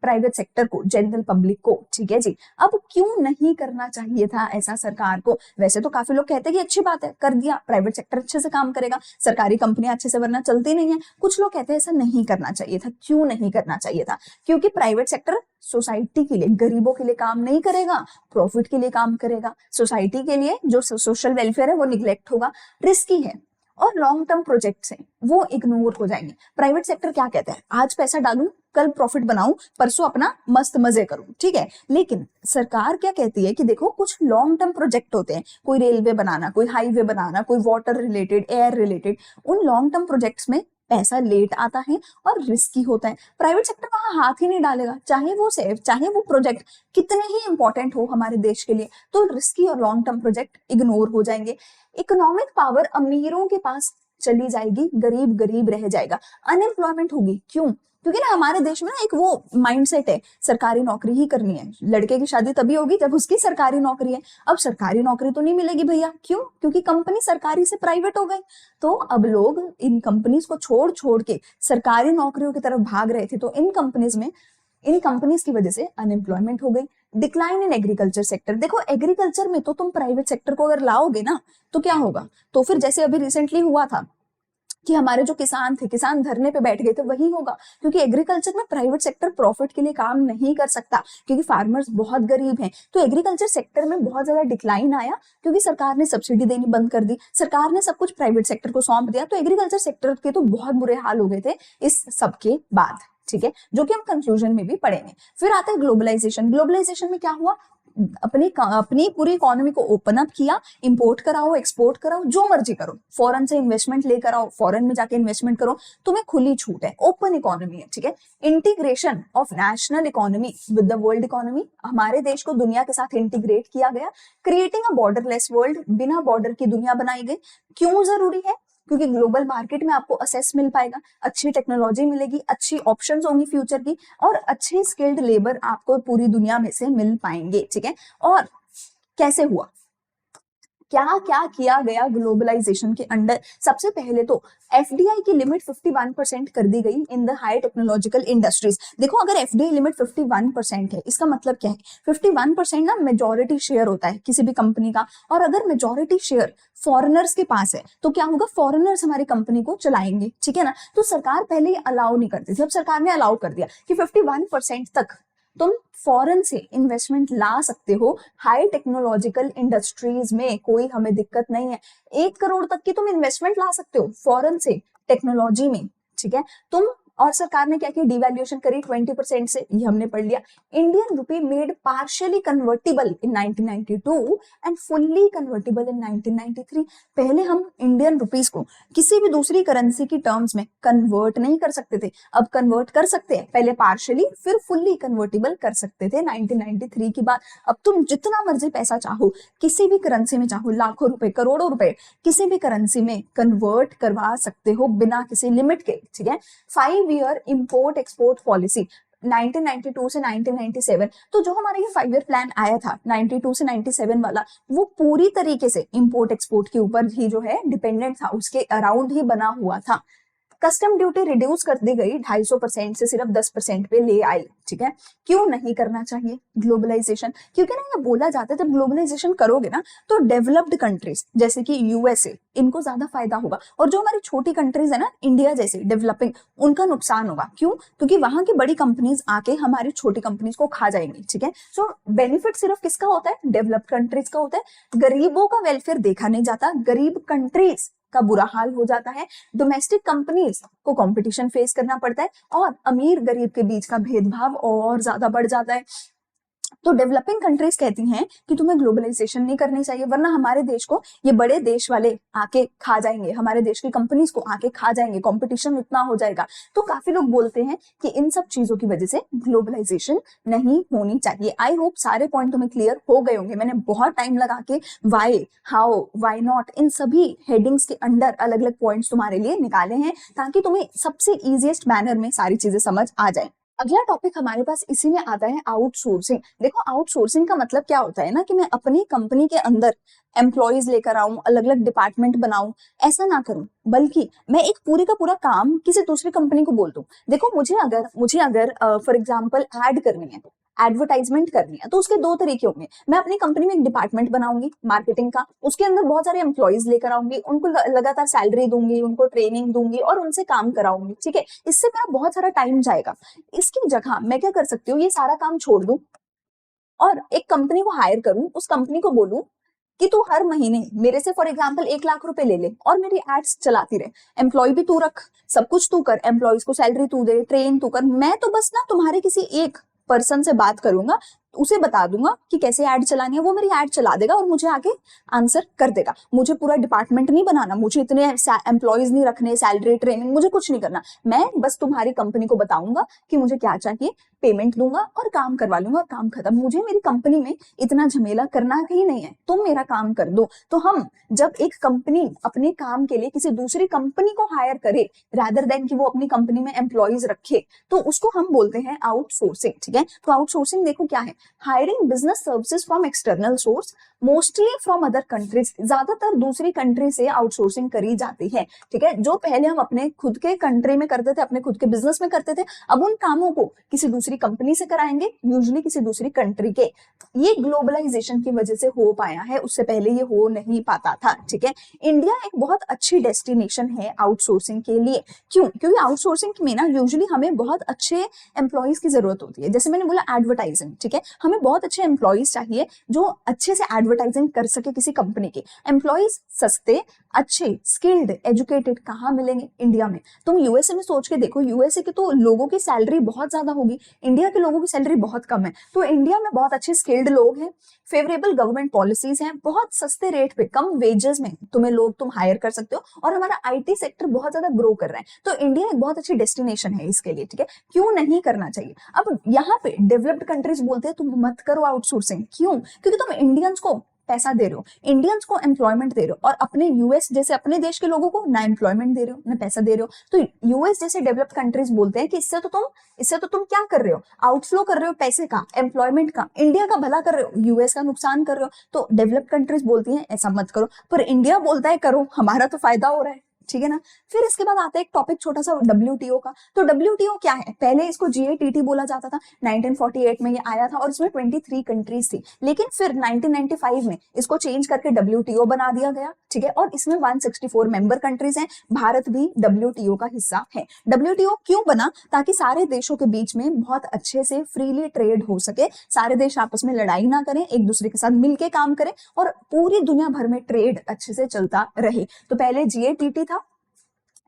प्राइवेट सेक्टर को, जनरल पब्लिक को, ठीक है जी। अब क्यों नहीं करना चाहिए था ऐसा सरकार को, वैसे तो काफी लोग कहते हैं कि अच्छी बात है, कर दिया, प्राइवेट सेक्टर अच्छे से काम करेगा, सरकारी कंपनियां अच्छे से वरना चलती नहीं है। कुछ लोग कहते हैं ऐसा नहीं करना चाहिए था। क्यों नहीं करना चाहिए था, क्योंकि प्राइवेट सेक्टर सोसाइटी के लिए, गरीबों के लिए काम नहीं करेगा, प्रॉफिट के लिए काम करेगा। सोसाइटी के लिए जो सोशल वेलफेयर है वो निग्लेक्ट होगा, रिस्की है, और लॉन्ग टर्म प्रोजेक्ट्स हैं वो इग्नोर हो जाएंगे। प्राइवेट सेक्टर क्या कहता है, आज पैसा डालूं, कल प्रॉफिट बनाऊं, परसों अपना मस्त मजे करूं, ठीक है। लेकिन सरकार क्या कहती है कि देखो कुछ लॉन्ग टर्म प्रोजेक्ट होते हैं, कोई रेलवे बनाना, कोई हाईवे बनाना, कोई वाटर रिलेटेड, एयर रिलेटेड, उन लॉन्ग टर्म प्रोजेक्ट्स में पैसा लेट आता है और रिस्की होता है। प्राइवेट सेक्टर वहां हाथ ही नहीं डालेगा, चाहे वो प्रोजेक्ट कितने ही इंपॉर्टेंट हो हमारे देश के लिए, तो रिस्की और लॉन्ग टर्म प्रोजेक्ट इग्नोर हो जाएंगे। इकोनॉमिक पावर अमीरों के पास चली जाएगी, गरीब गरीब रह जाएगा, अनएम्प्लॉयमेंट होगी। क्यों? क्योंकि ना हमारे देश में ना एक वो माइंडसेट है, सरकारी नौकरी ही करनी है, लड़के की शादी तभी होगी जब उसकी सरकारी नौकरी है। अब सरकारी नौकरी तो नहीं मिलेगी भैया, क्यों? क्योंकि कंपनी सरकारी से प्राइवेट हो गई। तो अब लोग इन कंपनीज को छोड़ छोड़ के सरकारी नौकरियों की तरफ भाग रहे थे, तो इन कंपनीज की वजह से अनएम्प्लॉयमेंट हो गई। डिक्लाइन इन एग्रीकल्चर सेक्टर, देखो एग्रीकल्चर में तो तुम प्राइवेट सेक्टर को अगर लाओगे ना तो क्या होगा, तो फिर जैसे अभी रिसेंटली हुआ था कि हमारे जो किसान थे, किसान धरने पे बैठ गए थे, वही होगा। क्योंकि एग्रीकल्चर में प्राइवेट सेक्टर प्रॉफिट के लिए काम नहीं कर सकता, क्योंकि फार्मर्स बहुत गरीब हैं। तो एग्रीकल्चर सेक्टर में बहुत ज्यादा डिक्लाइन आया, क्योंकि सरकार ने सब्सिडी देनी बंद कर दी, सरकार ने सब कुछ प्राइवेट सेक्टर को सौंप दिया। तो एग्रीकल्चर सेक्टर के तो बहुत बुरे हाल हो गए थे इस सब के बाद, ठीक है, जो कि हम कंक्लूजन में भी पढ़ेंगे। फिर आता है ग्लोबलाइजेशन। ग्लोबलाइजेशन में क्या हुआ, अपनी पूरी इकोनॉमी को ओपन अप किया, इंपोर्ट कराओ, एक्सपोर्ट कराओ, जो मर्जी करो, फॉरेन से इन्वेस्टमेंट लेकर आओ, फॉरेन में जाके इन्वेस्टमेंट करो, तुम्हें खुली छूट है, ओपन इकोनॉमी है, ठीक है। Integration of national economy with the world economy, हमारे देश को दुनिया के साथ इंटीग्रेट किया गया। क्रिएटिंग अ बॉर्डरलेस वर्ल्ड, बिना बॉर्डर की दुनिया बनाई गई। क्यों जरूरी है? क्योंकि ग्लोबल मार्केट में आपको असेस मिल पाएगा, अच्छी टेक्नोलॉजी मिलेगी, अच्छी ऑप्शंस होंगी फ्यूचर की, और अच्छे स्किल्ड लेबर आपको पूरी दुनिया में से मिल पाएंगे, ठीक है। और कैसे हुआ, क्या क्या किया गया ग्लोबलाइजेशन के अंडर? सबसे पहले तो एफडीआई की लिमिट 51% कर दी गई in the high technological industries. देखो अगर एफडीआई लिमिट 51% है, इसका मतलब क्या है, 51% ना मेजॉरिटी शेयर होता है किसी भी कंपनी का, और अगर मेजॉरिटी शेयर फॉरेनर्स के पास है तो क्या होगा, फॉरेनर्स हमारी कंपनी को चलाएंगे, ठीक है ना। तो सरकार पहले अलाउ नहीं करती थी, अब सरकार ने अलाउ कर दिया कि 51% तक तुम फॉरेन से इन्वेस्टमेंट ला सकते हो हाई टेक्नोलॉजिकल इंडस्ट्रीज में, कोई हमें दिक्कत नहीं है। 1 करोड़ तक की तुम इन्वेस्टमेंट ला सकते हो फॉरेन से टेक्नोलॉजी में, ठीक है। तुम और सरकार ने क्या किया, डिवैल्यूएशन करी 20% से, ये हमने पढ़ लिया। Indian rupee made partially convertible in 1992 and fully convertible in 1993। पहले हम इंडियन रुपीस को किसी भी दूसरी करेंसी की टर्म्स में कन्वर्ट नहीं कर सकते थे, अब कन्वर्ट कर सकते हैं, पहले पार्शियली फिर फुल्ली कन्वर्टिबल कर सकते थे 1993 की बात। अब तुम जितना मर्जी पैसा चाहो किसी भी करेंसी में, चाहो लाखों रुपए, करोड़ों रुपए, किसी भी करेंसी में कन्वर्ट करवा सकते हो बिना किसी लिमिट के, ठीक है। 5 ईयर इंपोर्ट एक्सपोर्ट पॉलिसी 1992 से 1997, तो जो हमारा ये 5 ईयर प्लान आया था 92 से 97 वाला, वो पूरी तरीके से इंपोर्ट एक्सपोर्ट के ऊपर ही जो है डिपेंडेंट था, उसके अराउंड ही बना हुआ था। कस्टम ड्यूटी रिड्यूस कर दी गई 250% से सिर्फ 10% पे ले आई, ठीक है। क्यों नहीं करना चाहिए ग्लोबलाइजेशन? क्योंकि ना ये बोला जाता है जब ग्लोबलाइजेशन करोगे ना तो डेवलप्ड कंट्रीज जैसे कि यूएसए, इनको ज्यादा फायदा होगा, और जो हमारी छोटी कंट्रीज है ना, इंडिया जैसे डेवलपिंग, उनका नुकसान होगा। क्यों? क्योंकि वहां की बड़ी कंपनीज आके हमारी छोटी कंपनीज को खा जाएंगी, ठीक है। सो बेनिफिट सिर्फ किसका होता है? डेवलप्ड कंट्रीज का होता है। गरीबों का वेलफेयर देखा नहीं जाता, गरीब कंट्रीज का बुरा हाल हो जाता है, डोमेस्टिक कंपनीज को कंपटीशन फेस करना पड़ता है, और अमीर गरीब के बीच का भेदभाव और ज्यादा बढ़ जाता है। तो डेवलपिंग कंट्रीज कहती हैं कि तुम्हें ग्लोबलाइजेशन नहीं करनी चाहिए, वरना हमारे देश को ये बड़े देश वाले आके खा जाएंगे, हमारे देश की कंपनीज को आके खा जाएंगे, कंपटीशन इतना हो जाएगा। तो काफी लोग बोलते हैं कि इन सब चीजों की वजह से ग्लोबलाइजेशन नहीं होनी चाहिए। आई होप सारे पॉइंट तुम्हें क्लियर हो गए होंगे। मैंने बहुत टाइम लगा के वाई, हाउ, वाई नॉट, इन सभी हेडिंग्स के अंडर अलग अलग पॉइंट्स तुम्हारे लिए निकाले हैं, ताकि तुम्हें सबसे इजिएस्ट मैनर में सारी चीजें समझ आ जाए। अगला टॉपिक हमारे पास इसी में आता है आउटसोर्सिंग। देखो आउटसोर्सिंग का मतलब क्या होता है ना, कि मैं अपनी कंपनी के अंदर एम्प्लॉयज लेकर आऊं, अलग अलग डिपार्टमेंट बनाऊं, ऐसा ना करूं, बल्कि मैं एक पूरे का पूरा काम किसी दूसरी कंपनी को बोल दूं। देखो मुझे अगर फॉर एग्जांपल ऐड करनी है, एडवर्टाइजमेंट करनी है, तो उसके 2 तरीके होंगे। मैं अपनी कंपनी में एक डिपार्टमेंट बनाऊंगी मार्केटिंग का, उसके अंदर बहुत सारे एम्प्लॉयज लेकर आऊंगी, उनको लगातार सैलरी दूंगी, उनको ट्रेनिंग दूंगी और उनसे काम कराऊंगी, ठीक है। इससे मेरा बहुत सारा टाइम जाएगा। इसकी जगह मैं क्या कर सकती हूँ, ये सारा काम छोड़ दूं और एक कंपनी को हायर करूं, उस कंपनी को बोलूं कि तू हर महीने मेरे से फॉर एग्जांपल 1 लाख रुपए ले ले और मेरी एड्स चलाती रहे, एम्प्लॉय भी तू रख, सब कुछ तू कर, एम्प्लॉयज को सैलरी तू दे, ट्रेन तू कर, मैं तो बस ना तुम्हारे किसी एक पर्सन से बात करूंगा, उसे बता दूंगा कि कैसे ऐड चलानी है, वो मेरी ऐड चला देगा और मुझे आगे आंसर कर देगा। मुझे पूरा डिपार्टमेंट नहीं बनाना, मुझे इतने एम्प्लॉयज नहीं रखने, सैलरी ट्रेनिंग, मुझे कुछ नहीं करना। मैं बस तुम्हारी कंपनी को बताऊंगा कि मुझे क्या चाहिए, पेमेंट दूंगा और काम करवा लूंगा और काम खत्म। मुझे मेरी कंपनी में इतना झमेला करना ही नहीं है, तुम मेरा काम कर दो। तो हम जब एक कंपनी अपने काम के लिए किसी दूसरी कंपनी को हायर करे रादर देन कि वो अपनी कंपनी में एम्प्लॉयज रखे, तो उसको हम बोलते हैं आउटसोर्सिंग। ठीक है, तो आउटसोर्सिंग देखो क्या है, hiring business services from external source mostly from other countries. ज्यादातर दूसरी कंट्री से आउटसोर्सिंग करी जाती है। ठीक है, जो पहले हम अपने खुद के कंट्री में करते थे, अपने खुद के बिजनेस में करते थे, अब उन कामों को किसी दूसरी कंपनी से कराएंगे, यूजुअली किसी दूसरी कंट्री के। ये ग्लोबलाइजेशन की वजह से हो पाया है, उससे पहले ये हो नहीं पाता था। ठीक है, इंडिया एक बहुत अच्छी डेस्टिनेशन है आउटसोर्सिंग के लिए। क्यों? क्योंकि आउटसोर्सिंग में ना यूजुअली हमें बहुत अच्छे एम्प्लॉयज की जरूरत होती है। जैसे मैंने बोला एडवर्टाइजिंग, ठीक है, हमें बहुत अच्छे एम्प्लॉयज चाहिए जो अच्छे से एडवर्टाइजिंग कर सके किसी कंपनी के। एम्प्लॉयज सस्ते, अच्छे, स्किल्ड, एजुकेटेड कहाँ मिलेंगे? इंडिया में। तुम यूएसए में सोच के देखो, यूएसए के तो लोगों की सैलरी बहुत ज्यादा होगी, इंडिया के लोगों की सैलरी बहुत कम है। तो इंडिया में बहुत अच्छे स्किल्ड लोग हैं, फेवरेबल गवर्नमेंट पॉलिसीज हैं, बहुत सस्ते रेट पे, कम वेजेस में तुम हायर कर सकते हो, और हमारा आईटी सेक्टर बहुत ज्यादा ग्रो कर रहा है। तो इंडिया एक बहुत अच्छी डेस्टिनेशन है इसके लिए। ठीक है, क्यों नहीं करना चाहिए? अब यहाँ पे डेवलप्ड कंट्रीज बोलते हैं तुम मत करो आउटसोर्सिंग। क्यों? क्योंकि तुम इंडियंस को पैसा दे रहे हो, इंडियंस को एम्प्लॉयमेंट दे रहे हो, और अपने यूएस जैसे अपने देश के लोगों को ना एम्प्लॉयमेंट दे रहे हो ना पैसा दे रहे हो। तो यूएस जैसे डेवलप्ड कंट्रीज बोलते हैं कि इससे तो तुम क्या कर रहे हो? आउटफ्लो कर रहे हो पैसे का, एम्प्लॉयमेंट का, इंडिया का भला कर रहे हो, यूएस का नुकसान कर रहे हो। तो डेवलप्ड कंट्रीज बोलती हैं ऐसा मत करो, पर इंडिया बोलता है करो, हमारा तो फायदा हो रहा है। ठीक है ना। फिर इसके बाद आता है एक टॉपिक छोटा सा डब्ल्यूटीओ का। तो डब्ल्यूटीओ क्या है? पहले इसको जीएटीटी बोला जाता था, 1948 में ये आया था और इसमें 23 कंट्रीज थी। लेकिन फिर 1995 में इसको चेंज करके डब्ल्यूटीओ बना दिया गया। ठीक है, और इसमें 164 मेंबर कंट्रीज हैं, भारत भी डब्ल्यूटीओ का हिस्सा है। डब्ल्यूटीओ क्यों बना? ताकि सारे देशों के बीच में बहुत अच्छे से फ्रीली ट्रेड हो सके, सारे देश आपस में लड़ाई ना करें, एक दूसरे के साथ मिलके काम करें और पूरी दुनिया भर में ट्रेड अच्छे से चलता रहे। तो पहले जीएटीटी था।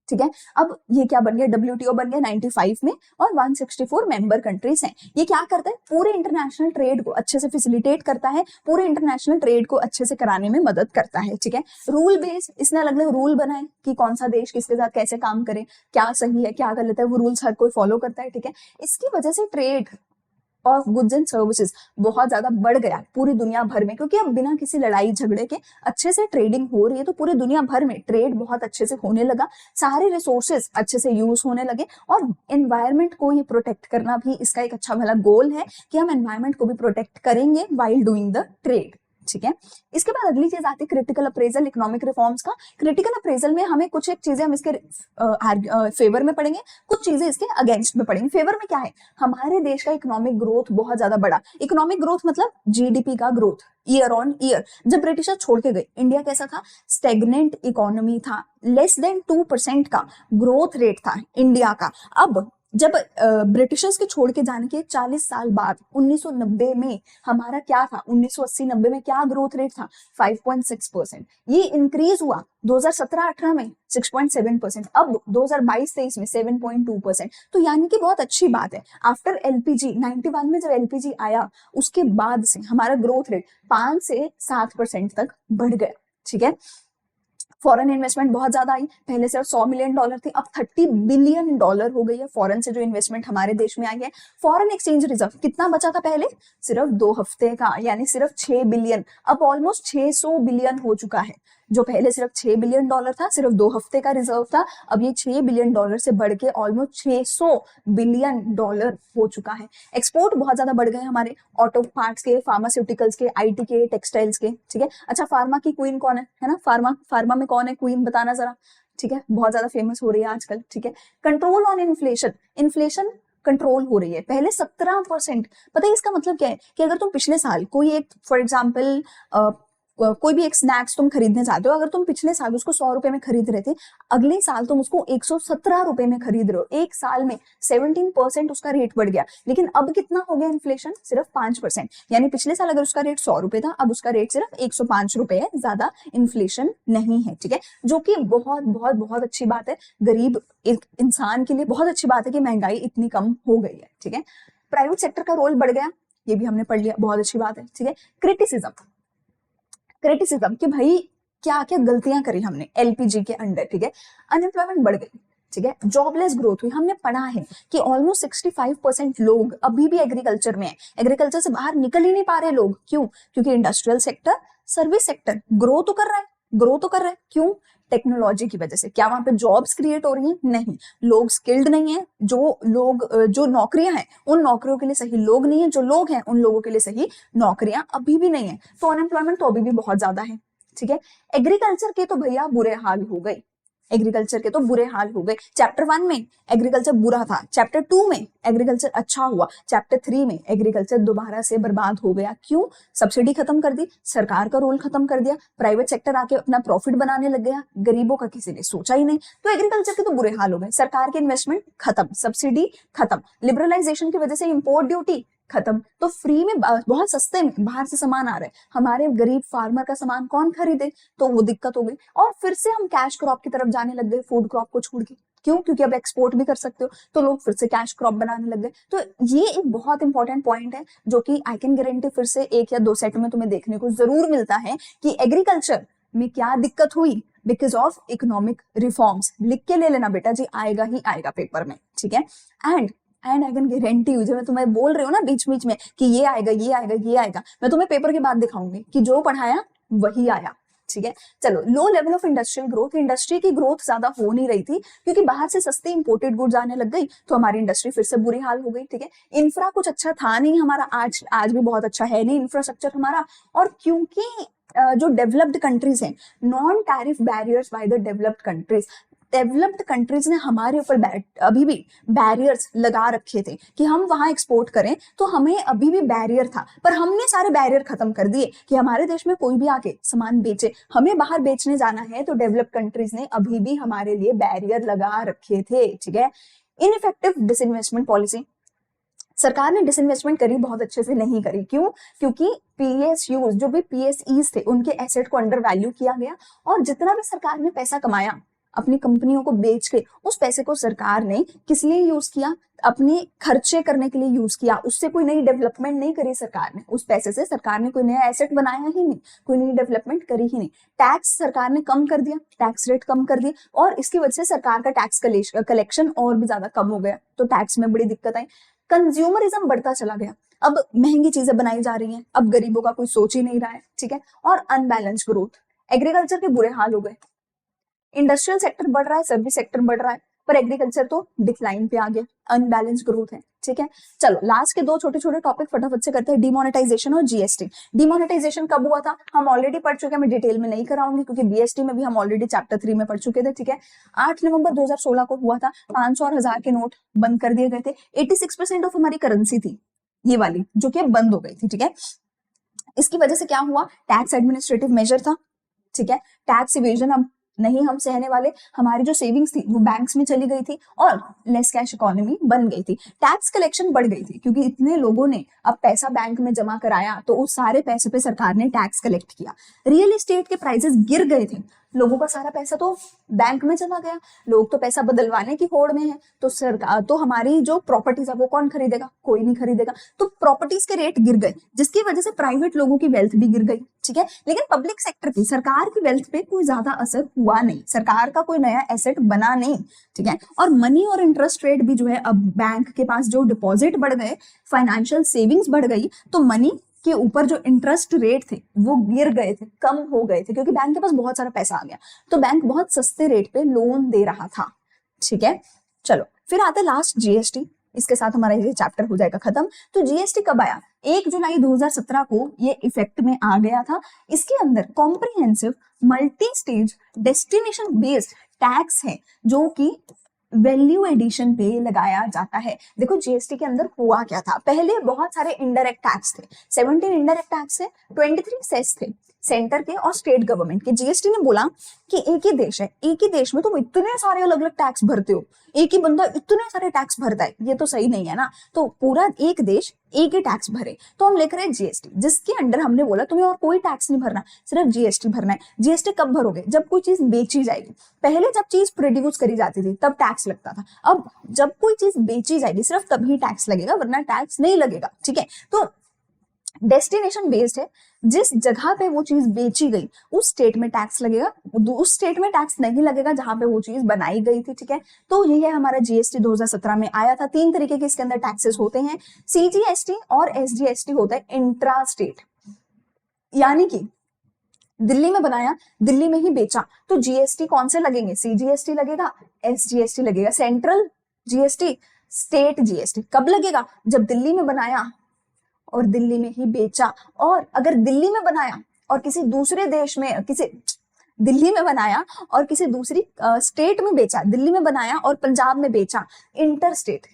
ठीक है, अब ये क्या बन गया? डब्ल्यूटीओ बन गया 95 में, और 164 मेंबर कंट्रीज हैं। ये क्या करता है? पूरे इंटरनेशनल ट्रेड को अच्छे से फैसिलिटेट करता है, पूरे इंटरनेशनल ट्रेड को अच्छे से कराने में मदद करता है। ठीक है, रूल बेस, इसने अलग अलग रूल बनाए कि कौन सा देश किसके साथ कैसे काम करे, क्या सही है क्या गलत है, वो रूल्स हर कोई फॉलो करता है। ठीक है, इसकी वजह से trade off goods and services बहुत ज्यादा बढ़ गया पूरी दुनिया भर में, क्योंकि अब बिना किसी लड़ाई झगड़े के अच्छे से ट्रेडिंग हो रही है। तो पूरी दुनिया भर में ट्रेड बहुत अच्छे से होने लगा, सारे रिसोर्सेज अच्छे से यूज होने लगे, और एनवायरमेंट को ये प्रोटेक्ट करना भी इसका एक अच्छा भला गोल है कि हम एनवायरमेंट को भी प्रोटेक्ट करेंगे वाइल डूइंग द ट्रेड। ठीक है, इसके बाद अगली चीज आती है क्रिटिकल अप्रेजल, इकोनॉमिक रिफॉर्म्स का। क्रिटिकल अप्रेजल में हमें कुछ एक चीजें हम इसके फेवर में पढ़ेंगे, कुछ चीजें इसके अगेंस्ट में पढ़ेंगे। फेवर में क्या है? हमारे देश का इकोनॉमिक ग्रोथ बहुत ज्यादा बढ़ा। इकोनॉमिक ग्रोथ मतलब जीडीपी का ग्रोथ ईयर ऑन ईयर। जब ब्रिटिशर छोड़ के गए, इंडिया कैसा था? स्टेगनेंट इकोनॉमी था, लेस देन 2% का ग्रोथ रेट था इंडिया का। अब जब ब्रिटिशर्स के छोड़ के जाने के 40 साल बाद 1990 में हमारा क्या था? 1980-90 में क्या ग्रोथ रेट था? 5.6%। ये इंक्रीज हुआ 2017-18 में 6.7%, अब 2022-23 में 7.2%। तो यानी कि बहुत अच्छी बात है। आफ्टर एलपीजी 91 में जब एलपीजी आया, उसके बाद से हमारा ग्रोथ रेट 5 से 7% तक बढ़ गया। ठीक है, फॉरेन इन्वेस्टमेंट बहुत ज्यादा आई। पहले सिर्फ $100 मिलियन थी, अब $30 बिलियन हो गई है फॉरेन से जो इन्वेस्टमेंट हमारे देश में आई है। फॉरेन एक्सचेंज रिजर्व कितना बचा था पहले? सिर्फ 2 हफ्ते का, यानी सिर्फ 6 बिलियन, अब ऑलमोस्ट 600 बिलियन हो चुका है। जो पहले सिर्फ $6 बिलियन था, सिर्फ 2 हफ्ते का रिजर्व था, अब ये $6 बिलियन से बढ़ के ऑलमोस्ट $600 बिलियन हो चुका है। एक्सपोर्ट बहुत ज्यादा बढ़ गए हमारे, ऑटो पार्ट्स के, फार्मास्यूटिकल्स के, आईटी के, टेक्सटाइल्स के। ठीक है, अच्छा फार्मा की क्वीन कौन है ना? फार्मा में कौन है क्वीन? बताना जरा। ठीक है, बहुत ज्यादा फेमस हो रही है आजकल। ठीक है, control on inflation, inflation control हो रही है। पहले 17%। पता है इसका मतलब क्या है? कि अगर तुम पिछले साल कोई एक, फॉर एग्जाम्पल कोई भी एक स्नैक्स तुम खरीदने चाहते हो, अगर तुम पिछले साल उसको 100 रुपए में खरीद रहे थे, अगले साल तुम उसको 117 रुपए में खरीद रहे हो। एक साल में 17% उसका रेट बढ़ गया। लेकिन अब कितना हो गया इन्फ्लेशन? सिर्फ 5%। यानी पिछले साल अगर उसका रेट 100 रुपए था, अब उसका रेट सिर्फ 105 रुपए है, ज्यादा इन्फ्लेशन नहीं है। ठीक है, जो कि बहुत बहुत बहुत अच्छी बात है, गरीब इंसान के लिए बहुत अच्छी बात है कि महंगाई इतनी कम हो गई है। ठीक है, प्राइवेट सेक्टर का रोल बढ़ गया, ये भी हमने पढ़ लिया, बहुत अच्छी बात है, ठीक है। क्रिटिसिज्म, क्रिटिसिज्म कि भाई क्या क्या गलतियां करी हमने एलपीजी के अंडर, ठीक है। अनएम्प्लॉयमेंट बढ़ गई, ठीक है। जॉबलेस ग्रोथ हुई, हमने पढ़ा है कि ऑलमोस्ट 65% लोग अभी भी एग्रीकल्चर में है, एग्रीकल्चर से बाहर निकल ही नहीं पा रहे लोग। क्यों? क्योंकि industrial sector, service sector grow तो कर रहा है, ग्रो तो कर रहा है, क्यों? टेक्नोलॉजी की वजह से। क्या वहां पे जॉब्स क्रिएट हो रही हैं? नहीं। लोग स्किल्ड नहीं है, जो नौकरियां हैं उन नौकरियों के लिए सही लोग नहीं है, जो लोग हैं उन लोगों के लिए सही नौकरियां अभी भी नहीं है, तो अनएम्प्लॉयमेंट तो अभी भी बहुत ज्यादा है, ठीक है। एग्रीकल्चर के तो भैया बुरे हाल हो गए, एग्रीकल्चर के तो बुरे हाल हो गए। चैप्टर 1 में एग्रीकल्चर बुरा था, चैप्टर 2 में एग्रीकल्चर अच्छा हुआ, चैप्टर 3 में एग्रीकल्चर दोबारा से बर्बाद हो गया। क्यों? सब्सिडी खत्म कर दी, सरकार का रोल खत्म कर दिया, प्राइवेट सेक्टर आके अपना प्रॉफिट बनाने लग गया, गरीबों का किसी ने सोचा ही नहीं। तो एग्रीकल्चर के तो बुरे हाल हो गए, सरकार के इन्वेस्टमेंट खत्म, सब्सिडी खत्म, लिबरलाइजेशन की वजह से इंपोर्ट ड्यूटी खत्म, तो फ्री में बहुत सस्ते में बाहर से सामान आ रहा है, हमारे गरीब फार्मर का सामान कौन खरीदे, तो वो दिक्कत हो गई। और फिर से हम कैश क्रॉप की तरफ जाने लग गए, फूड क्रॉप को छोड़ के। क्यों? क्योंकि अब एक्सपोर्ट भी कर सकते हो, तो लोग फिर से कैश क्रॉप बनाने लग गए। तो ये एक बहुत इंपॉर्टेंट पॉइंट है जो कि आई कैन गारंटी फिर से 1 या 2 सेट में तुम्हें देखने को जरूर मिलता है कि एग्रीकल्चर में क्या दिक्कत हुई बिकॉज ऑफ इकोनॉमिक रिफॉर्म्स। लिख के ले लेना बेटा जी, आएगा ही आएगा पेपर में, ठीक है। And I can guarantee you, जो मैं तुम्हें बोल रही हूँ ना बीच बीच में कि ये आएगा ये आएगा ये आएगा, मैं तुम्हें पेपर के बाद दिखाऊंगी कि जो पढ़ाया वही आया, ठीक है। चलो, low level of industrial growth, industry की ग्रोथ ज्यादा हो नहीं रही थी क्योंकि बाहर से सस्ते इंपोर्टेड गुड्स आने लग गई, तो हमारी इंडस्ट्री फिर से बुरी हाल हो गई, ठीक है। इंफ्रा कुछ अच्छा था नहीं हमारा, आज भी बहुत अच्छा है नहीं इंफ्रास्ट्रक्चर हमारा। और क्योंकि जो डेवलप्ड कंट्रीज हैं, non tariff barriers by the developed countries, developed countries ने हमारे ऊपर अभी भी बैरियर्स लगा रखे थे कि हम वहां एक्सपोर्ट करें, तो हमें अभी भी बैरियर था, पर हमने सारे बैरियर खत्म कर दिए कि हमारे देश में कोई भी आके सामान बेचे, हमें बाहर बेचने जाना है तो डेवलप्ड कंट्रीज ने अभी भी हमारे लिए बैरियर लगा रखे थे, ठीक है। इनइफेक्टिव डिसइन्वेस्टमेंट पॉलिसी, सरकार ने डिसइन्वेस्टमेंट करी, बहुत अच्छे से नहीं करी। क्यों? क्योंकि पीएसयूज, जो भी पीएसईज थे, उनके एसेट को अंडर वैल्यू किया गया, और जितना भी सरकार ने पैसा कमाया अपनी कंपनियों को बेच के, उस पैसे को सरकार ने किस लिए यूज किया? अपने खर्चे करने के लिए यूज किया, उससे कोई नई डेवलपमेंट नहीं करी सरकार ने। उस पैसे से सरकार ने कोई नया एसेट बनाया ही नहीं, कोई नई डेवलपमेंट करी ही नहीं। टैक्स सरकार ने कम कर दिया, टैक्स रेट कम कर दिया, और इसकी वजह से सरकार का टैक्स कलेक्शन और भी ज्यादा कम हो गया, तो टैक्स में बड़ी दिक्कत आई। कंज्यूमरिज्म बढ़ता चला गया, अब महंगी चीजें बनाई जा रही हैं, अब गरीबों का कोई सोच ही नहीं रहा है, ठीक है। और अनबैलेंस ग्रोथ, एग्रीकल्चर के बुरे हाल हो गए, इंडस्ट्रियल सेक्टर बढ़ रहा है, सर्विस सेक्टर बढ़ रहा है, पर एग्रीकल्चर तो डिक्लाइन पे आ गया, अनबैलेंस ग्रोथ है, ठीक है। चलो, लास्ट के 2 छोटे छोटे टॉपिक फटाफट से करते हैं, डिमोनेटाइजेशन और जीएसटी। डिमोनेटाइजेशन कब हुआ था हम ऑलरेडी पढ़ चुके हैं, मैं डिटेल में नहीं कराऊंगी क्योंकि बीएसटी में भी हम ऑलरेडी चैप्टर 3 में पढ़ चुके थे, ठीक है। 8 नवंबर 2016 को हुआ था, 500 और 1000 के नोट बंद कर दिए गए थे। 86% ऑफ हमारी करेंसी थी ये वाली, जो कि अब बंद हो गई थी, ठीक है। इसकी वजह से क्या हुआ? टैक्स एडमिनिस्ट्रेटिव मेजर था, ठीक है। टैक्स इवेजन अब नहीं हम सहने वाले, हमारी जो सेविंग्स थी वो बैंक्स में चली गई थी, और लेस कैश इकोनॉमी बन गई थी। टैक्स कलेक्शन बढ़ गई थी क्योंकि इतने लोगों ने अब पैसा बैंक में जमा कराया, तो उस सारे पैसे पे सरकार ने टैक्स कलेक्ट किया। रियल एस्टेट के प्राइसेस गिर गए थे, लोगों का सारा पैसा तो बैंक में चला गया, लोग तो पैसा बदलवाने की होड़ में है, तो सरकार तो हमारी जो प्रॉपर्टीज है वो कौन खरीदेगा? कोई नहीं खरीदेगा, तो प्रॉपर्टीज के रेट गिर गए, जिसकी वजह से प्राइवेट लोगों की वेल्थ भी गिर गई, ठीक है। लेकिन पब्लिक सेक्टर की, सरकार की वेल्थ पे कोई ज्यादा असर हुआ नहीं, सरकार का कोई नया एसेट बना नहीं, ठीक है। और मनी और इंटरेस्ट रेट भी जो है, अब बैंक के पास जो डिपॉजिट बढ़ गए, फाइनेंशियल सेविंग्स बढ़ गई, तो मनी के ऊपर जो इंटरेस्ट रेट थे वो गिर गए थे, कम हो गए थे, क्योंकि बैंक के पास बहुत सारा पैसा आ गया, तो बैंक बहुत सस्ते रेट पे लोन दे रहा था, ठीक है। चलो, फिर आता है लास्ट जीएसटी, इसके साथ हमारा ये चैप्टर हो जाएगा खत्म। तो जीएसटी कब आया? 1 जुलाई 2017 को ये इफेक्ट में आ गया था। इसके अंदर comprehensive multi stage destination based tax है, जो कि वैल्यू एडिशन पे लगाया जाता है। देखो, जीएसटी के अंदर हुआ क्या था, पहले बहुत सारे इनडायरेक्ट टैक्स थे, 17 इनडायरेक्ट टैक्स है, 23 सेस थे, सेंटर के और स्टेट गवर्नमेंट के। जीएसटी ने बोला कि एक ही देश है, एक ही देश में तुम इतने सारे अलग अलग टैक्स भरते हो, एक ही बंदा इतने सारे टैक्स भरता है, ये तो सही नहीं है ना, तो पूरा एक देश एक ही टैक्स भरे, तो हम लिख रहे हैं जीएसटी, जिसके अंडर हमने बोला तुम्हें और कोई टैक्स नहीं भरना, सिर्फ जीएसटी भरना है। जीएसटी कब भरोगे? जब कोई चीज बेची जाएगी। पहले जब चीज प्रोड्यूस करी जाती थी तब टैक्स लगता था, अब जब कोई चीज बेची जाएगी सिर्फ तभी टैक्स लगेगा, वरना टैक्स नहीं लगेगा, ठीक है। तो डेस्टिनेशन बेस्ड है, जिस जगह पे वो चीज बेची गई उस स्टेट में टैक्स लगेगा, उस स्टेट में टैक्स नहीं लगेगा जहां पे वो चीज बनाई गई थी। ठीक है, तो ये है हमारा जीएसटी 2017 में आया था। 3 तरीके के इसके अंदर टैक्सेस होते हैं, सीजीएसटी और एसजीएसटी होता है इंट्रा स्टेट, यानी कि दिल्ली में बनाया, दिल्ली में ही बेचा, तो जीएसटी कौन से लगेंगे, सीजीएसटी लगेगा, एसजीएसटी लगेगा। सेंट्रल जीएसटी, स्टेट जीएसटी कब लगेगा, जब दिल्ली में बनाया और दिल्ली में ही बेचा। और अगर दिल्ली में बनाया और किसी दूसरे देश में, किसी दिल्ली में बनाया और किसी दूसरी स्टेट में बेचा, दिल्ली में बनाया और पंजाब में बेचा, इंटर स्टेट,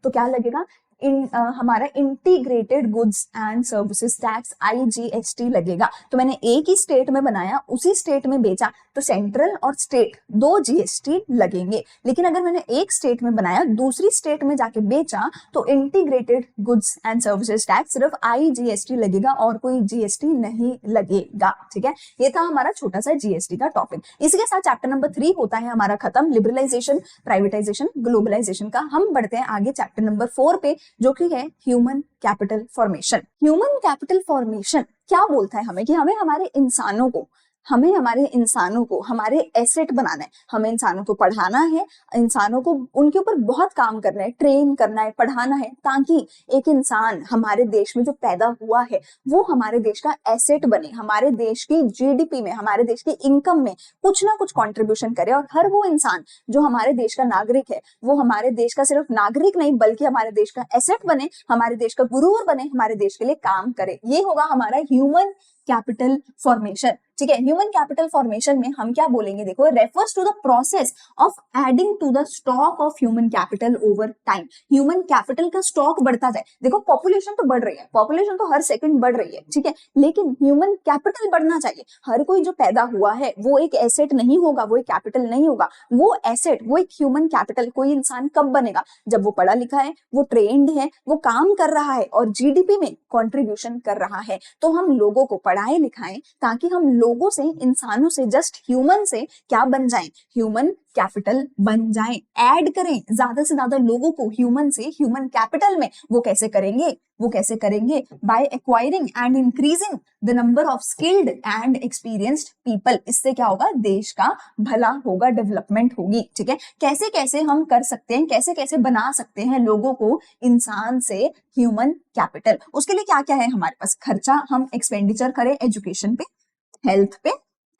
तो क्या लगेगा, हमारा integrated goods and services tax IGST लगेगा। तो मैंने एक ही स्टेट में बनाया, उसी स्टेट में बेचा, तो सेंट्रल और स्टेट 2 जीएसटी लगेंगे। लेकिन अगर मैंने एक स्टेट में बनाया, दूसरी स्टेट में जाके बेचा, तो integrated goods and services tax सिर्फ आईजीएसटी लगेगा और कोई जीएसटी नहीं लगेगा। ठीक है, ये था हमारा छोटा सा जीएसटी का टॉपिक। इसी के साथ चैप्टर नंबर 3 होता है हमारा खत्म, लिबरलाइजेशन, प्राइवेटाइजेशन, ग्लोबलाइजेशन का। हम बढ़ते हैं आगे चैप्टर नंबर 4 पे, जो कि है human capital formation. Human capital formation क्या बोलता है हमें, कि हमें हमारे इंसानों को हमारे एसेट बनाना है, हमें इंसानों को पढ़ाना है, इंसानों को उनके ऊपर बहुत काम करना है, ट्रेन करना है, पढ़ाना है, ताकि एक इंसान हमारे देश में जो पैदा हुआ है वो हमारे देश का एसेट बने, हमारे देश की जीडीपी में, हमारे देश की इनकम में कुछ ना कुछ कंट्रीब्यूशन करे। और हर वो इंसान जो हमारे देश का नागरिक है, वो हमारे देश का सिर्फ नागरिक नहीं बल्कि हमारे देश का एसेट बने, हमारे देश का गुरूर बने, हमारे देश के लिए काम करे। ये होगा हमारा ह्यूमन कैपिटल फॉर्मेशन। ठीक है, ह्यूमन कैपिटल फॉर्मेशन में हम क्या बोलेंगे, देखो, refers to the process of adding to the stock of human capital over time. Human capital का स्टॉक बढ़ता जाए। देखो, पॉपुलेशन तो बढ़ रही है, पॉपुलेशन तो हर सेकंड बढ़ रही है, ठीक है, लेकिन ह्यूमन कैपिटल बढ़ना चाहिए। हर कोई जो पैदा हुआ है वो एक एसेट नहीं होगा, वो एक कैपिटल नहीं होगा, वो एसेट, वो एक ह्यूमन कैपिटल कोई इंसान कब बनेगा, जब वो पढ़ा लिखा है, वो ट्रेंड है, वो काम कर रहा है और जीडीपी में कंट्रीब्यूशन कर रहा है। तो हम लोगों को पढ़ाएं लिखाएं ताकि हम लोगों से, इंसानों से, जस्ट ह्यूमन से क्या बन जाएं, ह्यूमन कैपिटल बन जाएं। ऐड करें ज्यादा से ज्यादा लोगों को ह्यूमन से ह्यूमन कैपिटल में। वो कैसे करेंगे, by acquiring and increasing the number of skilled and experienced people. इससे क्या होगा, देश का भला होगा, डेवलपमेंट होगी। ठीक है, कैसे कैसे हम कर सकते हैं, कैसे कैसे बना सकते हैं लोगों को इंसान से ह्यूमन कैपिटल। उसके लिए क्या क्या है हमारे पास, खर्चा हम एक्सपेंडिचर करें एजुकेशन पे, हेल्थ पे,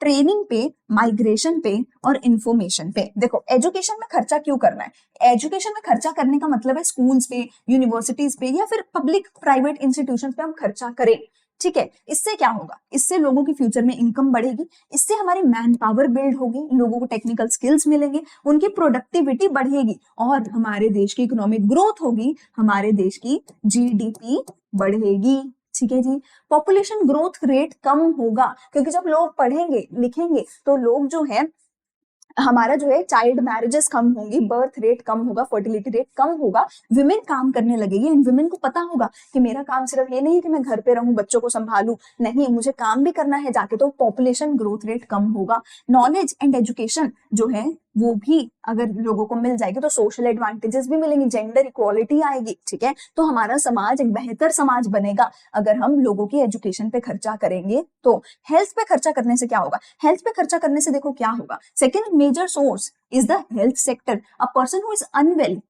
ट्रेनिंग पे, माइग्रेशन पे और इंफॉर्मेशन पे। देखो, एजुकेशन में खर्चा क्यों करना है, एजुकेशन में खर्चा करने का मतलब है स्कूल्स पे, यूनिवर्सिटीज पे या फिर पब्लिक प्राइवेट इंस्टीट्यूशन पे हम खर्चा करें। ठीक है, इससे क्या होगा, इससे लोगों की फ्यूचर में इनकम बढ़ेगी, इससे हमारी मैन पावर बिल्ड होगी, लोगों को टेक्निकल स्किल्स मिलेंगे, उनकी प्रोडक्टिविटी बढ़ेगी और हमारे देश की इकोनॉमिक ग्रोथ होगी, हमारे देश की जीडीपी बढ़ेगी। ठीक है जी, पॉपुलेशन ग्रोथ रेट कम होगा, क्योंकि जब लोग पढ़ेंगे लिखेंगे तो लोग जो है, हमारा जो है चाइल्ड मैरिजेस कम होंगी, बर्थ रेट कम होगा, फर्टिलिटी रेट कम होगा, विमेन काम करने लगेगी। इन विमेन को पता होगा कि मेरा काम सिर्फ ये नहीं कि मैं घर पे रहूं, बच्चों को संभालूं, नहीं, मुझे काम भी करना है जाके, तो पॉपुलेशन ग्रोथ रेट कम होगा। नॉलेज एंड एजुकेशन जो है वो भी अगर लोगों को मिल जाएगी तो सोशल एडवांटेजेस भी मिलेंगे, जेंडर इक्वालिटी आएगी। ठीक है, तो हमारा समाज एक बेहतर समाज बनेगा अगर हम लोगों की एजुकेशन पे खर्चा करेंगे। तो हेल्थ पे खर्चा करने से क्या होगा, हेल्थ पे खर्चा करने से देखो क्या होगा, second major source is the health sector. A person who is unwell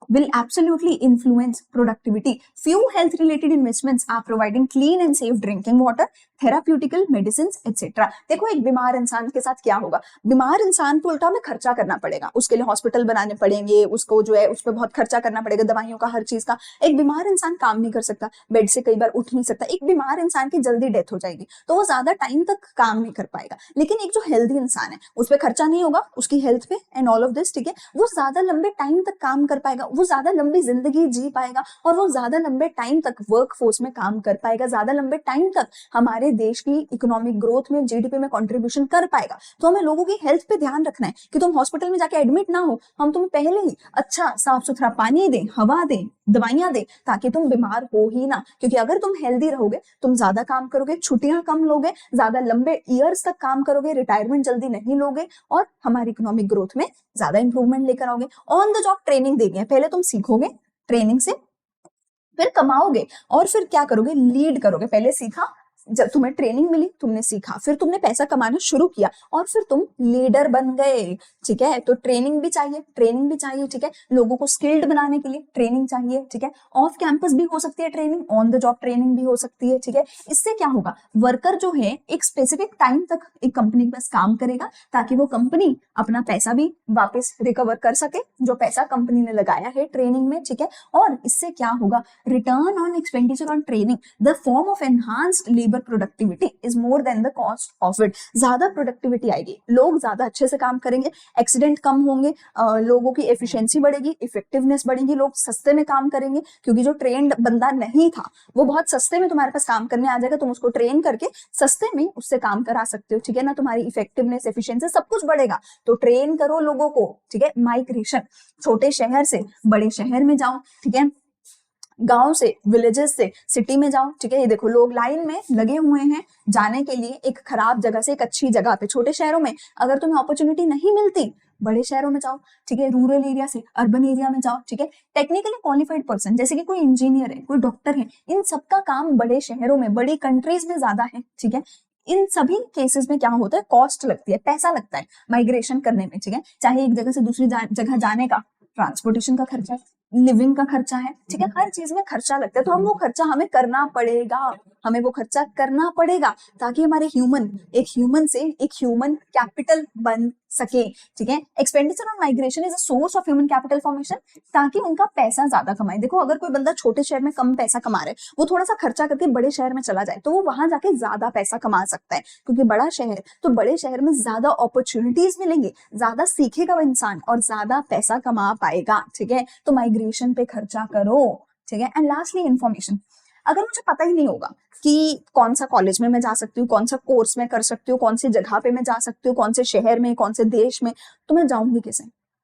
will absolutely influence productivity. Few health related investments are providing clean and safe drinking water, therapeutical medicines etc. देखो, एक बीमार इंसान के साथ क्या होगा, बीमार इंसान को उल्टा में खर्चा करना पड़ेगा, उसके लिए हॉस्पिटल बनाने पड़ेंगे, उसको जो है उस पर बहुत खर्चा करना पड़ेगा, दवाइयों का, हर चीज का। एक बीमार इंसान काम नहीं कर सकता, बेड से कई बार उठ नहीं सकता, एक बीमार इंसान की जल्दी डेथ हो जाएगी तो वो ज्यादा टाइम तक काम नहीं कर पाएगा। लेकिन एक जो हेल्दी इंसान है उस पर खर्चा नहीं होगा, उसकी हेल्थ पे एंड ऑल ऑफ दिस, ठीक है, वो ज्यादा लंबे टाइम तक काम कर पाएगा, वो ज्यादा लंबी जिंदगी जी पाएगा और वो ज्यादा लंबे टाइम तक वर्क फोर्स में काम कर पाएगा, ज्यादा लंबे टाइम तक हमारे देश की इकोनॉमिक ग्रोथ में, जीडीपी में कंट्रीब्यूशन कर पाएगा। तो हमें लोगों की हेल्थ पे ध्यान रखना है कि तुम हॉस्पिटल में जाके एडमिट ना हो, हम तुम्हें पहले ही अच्छा साफ सुथरा पानी दें, हवा दें, दवाइयां दें, ताकि तुम बीमार हो ही ना। क्योंकि अगर तुम हेल्दी रहोगे, तुम ज्यादा काम करोगे, छुट्टियां कम लोगे, ज्यादा लंबे ईयर्स तक काम करोगे, रिटायरमेंट जल्दी नहीं लोगे और हमारी इकोनॉमिक ग्रोथ में ज्यादा इंप्रूवमेंट लेकर आओगे। ऑन द जॉब ट्रेनिंग देंगे, पहले तुम सीखोगे, ट्रेनिंग से फिर कमाओगे और फिर क्या करोगे, लीड करोगे। पहले सीखा, जब तुम्हें ट्रेनिंग मिली तुमने सीखा, फिर तुमने पैसा कमाना शुरू किया और फिर तुम लीडर बन गए। ठीक है, तो ट्रेनिंग भी चाहिए, ट्रेनिंग भी चाहिए। ठीक है, लोगों को स्किल्ड बनाने के लिए ट्रेनिंग चाहिए। ठीक है, ऑफ कैंपस भी हो सकती है training, on the job training भी हो सकती है। ठीक है, इससे क्या होगा, वर्कर जो है एक स्पेसिफिक टाइम तक एक कंपनी के पास काम करेगा ताकि वो कंपनी अपना पैसा भी वापस रिकवर कर सके, जो पैसा कंपनी ने लगाया है ट्रेनिंग में। ठीक है, और इससे क्या होगा, return on expenditure on training the form of enhanced labour productivity is more than the cost of it. ज्यादा प्रोडक्टिविटी आएगी, लोग ज्यादा अच्छे से काम करेंगे, एक्सीडेंट कम होंगे, लोगों की एफिशिएंसी बढ़ेगी, इफेक्टिवनेस बढ़ेगी, लोग सस्ते में काम करेंगे क्योंकि जो ट्रेंड बंदा नहीं था वो बहुत सस्ते में तुम्हारे पास काम करने आ जाएगा, तुम उसको ट्रेन करके सस्ते में उससे काम करा सकते हो। ठीक है ना, तुम्हारी इफेक्टिवनेस, एफिशिएंसी सब कुछ बढ़ेगा। तो ट्रेन करो लोगों को। ठीक है, माइग्रेशन, छोटे शहर से बड़े शहर में जाओ। ठीक है, गांव से, विलेजेस से सिटी में जाओ। ठीक है, ये देखो लोग लाइन में लगे हुए हैं जाने के लिए एक खराब जगह से एक अच्छी जगह पे। छोटे शहरों में अगर तुम्हें अपॉर्चुनिटी नहीं मिलती, बड़े शहरों में जाओ। ठीक है, रूरल एरिया से अर्बन एरिया में जाओ। ठीक है, टेक्निकली क्वालिफाइड पर्सन जैसे कि कोई इंजीनियर है, कोई डॉक्टर है, इन सबका काम बड़े शहरों में, बड़ी कंट्रीज में ज्यादा है। ठीक है, इन सभी केसेस में क्या होता है, कॉस्ट लगती है, पैसा लगता है माइग्रेशन करने में। ठीक है, चाहे एक जगह से दूसरी जगह जाने का ट्रांसपोर्टेशन का खर्चा, लिविंग का खर्चा है। ठीक है, हर चीज में खर्चा लगता है, तो हम वो खर्चा हमें करना पड़ेगा, हमें वो खर्चा करना पड़ेगा ताकि हमारे ह्यूमन, एक ह्यूमन से एक ह्यूमन कैपिटल बन सके। ठीक है, expenditure on migration is a source of human capital formation, ताकि उनका पैसा ज्यादा कमाए। देखो अगर कोई बंदा छोटे शहर में कम पैसा कमा रहा है, वो थोड़ा सा खर्चा करके बड़े शहर में चला जाए तो वो वहां जाके ज्यादा पैसा कमा सकता है, क्योंकि बड़ा शहर, तो बड़े शहर में ज्यादा अपॉर्चुनिटीज मिलेंगे, ज्यादा सीखेगा वो इंसान और ज्यादा पैसा कमा पाएगा। ठीक है, तो माइग्रेशन पे खर्चा करो। ठीक है, एंड लास्टली इंफॉर्मेशन, अगर मुझे पता ही नहीं होगा कि कौन सा कॉलेज में मैं जा सकती हूँ, कौन सा कोर्स में कर सकती हूँ, कौन सी जगह पे मैं जा सकती हूँ, कौन से शहर में, कौन से देश में, तो मैं जाऊंगी कैसे?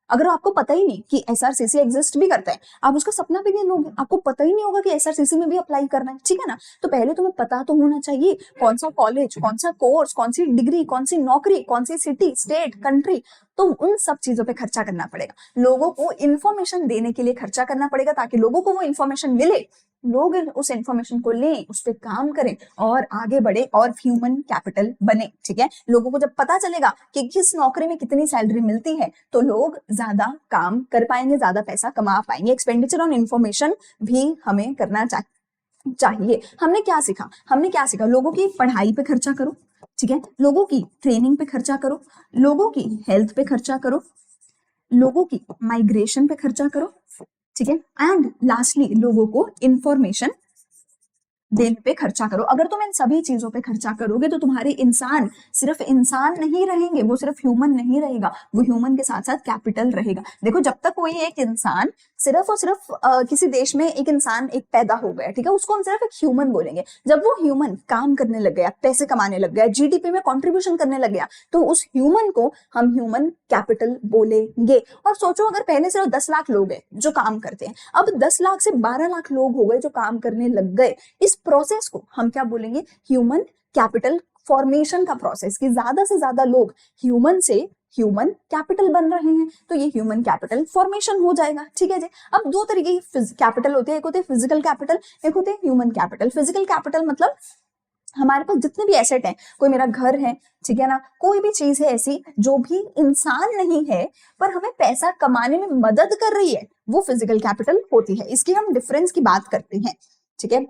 अगर आपको पता ही नहीं कि एसआरसीसी एग्जिस्ट भी करता है, आप उसका सपना भी नहीं लोगे, आपको पता ही नहीं होगा कि एसआरसीसी में भी अप्लाई करना है। ठीक है ना, तो पहले तुम्हें पता तो होना चाहिए कौन सा कॉलेज, कौन सा कोर्स, कौन सी डिग्री, कौन सी नौकरी, कौन सी सिटी, स्टेट, कंट्री, तो उन सब चीजों पे खर्चा करना पड़ेगा। लोगों को इन्फॉर्मेशन देने के लिए खर्चा करना पड़ेगा ताकि लोगों को वो इन्फॉर्मेशन मिले, लोग उस इन्फॉर्मेशन को लें, उस पर काम करें और आगे बढ़े और ह्यूमन कैपिटल बने। ठीक है, लोगों को जब पता चलेगा कि किस नौकरी में कितनी सैलरी मिलती है तो लोग ज्यादा काम कर पाएंगे, ज्यादा पैसा कमा पाएंगे। एक्सपेंडिचर ऑन इन्फॉर्मेशन भी हमें करना चाहिए। हमने क्या सीखा, लोगों की पढ़ाई पे खर्चा करो। ठीक है, लोगों की ट्रेनिंग पे खर्चा करो, लोगों की हेल्थ पे खर्चा करो, लोगों की माइग्रेशन पे खर्चा करो। ठीक है, एंड लास्टली लोगों को इंफॉर्मेशन देने पे खर्चा करो। अगर तुम इन सभी चीजों पे खर्चा करोगे तो तुम्हारे इंसान सिर्फ इंसान नहीं रहेंगे, वो सिर्फ ह्यूमन नहीं रहेगा, वो ह्यूमन के साथ साथ कैपिटल रहेगा। देखो जब तक कोई एक इंसान सिर्फ और सिर्फ किसी देश में एक इंसान एक पैदा हो गया, ठीक है, उसको हम सिर्फ एक ह्यूमन बोलेंगे। जब वो ह्यूमन काम करने लग गया, पैसे कमाने लग गया, जीडीपी में कंट्रीब्यूशन करने लग गया, तो उस ह्यूमन को हम ह्यूमन कैपिटल बोलेंगे। और सोचो अगर पहले सिर्फ 10 लाख लोग हैं जो काम करते हैं, अब 10 लाख से 12 लाख लोग हो गए जो काम करने लग गए, इस प्रोसेस को हम क्या बोलेंगे, ह्यूमन कैपिटल फॉर्मेशन का प्रोसेस, कि ज्यादा से ज्यादा लोग ह्यूमन से ह्यूमन कैपिटल बन रहे हैं, तो ये ह्यूमन कैपिटल फॉर्मेशन हो जाएगा। ठीक है जी। अब दो तरीके की कैपिटल होते हैं, एक होते हैं फिजिकल कैपिटल, एक होते हैं ह्यूमन कैपिटल। फिजिकल कैपिटल मतलब हमारे पास जितने भी एसेट हैं, कोई मेरा घर है, ठीक है ना, कोई भी चीज है ऐसी जो भी इंसान नहीं है पर हमें पैसा कमाने में मदद कर रही है, वो फिजिकल कैपिटल होती है। इसकी हम डिफरेंस की बात करते हैं। ठीक है,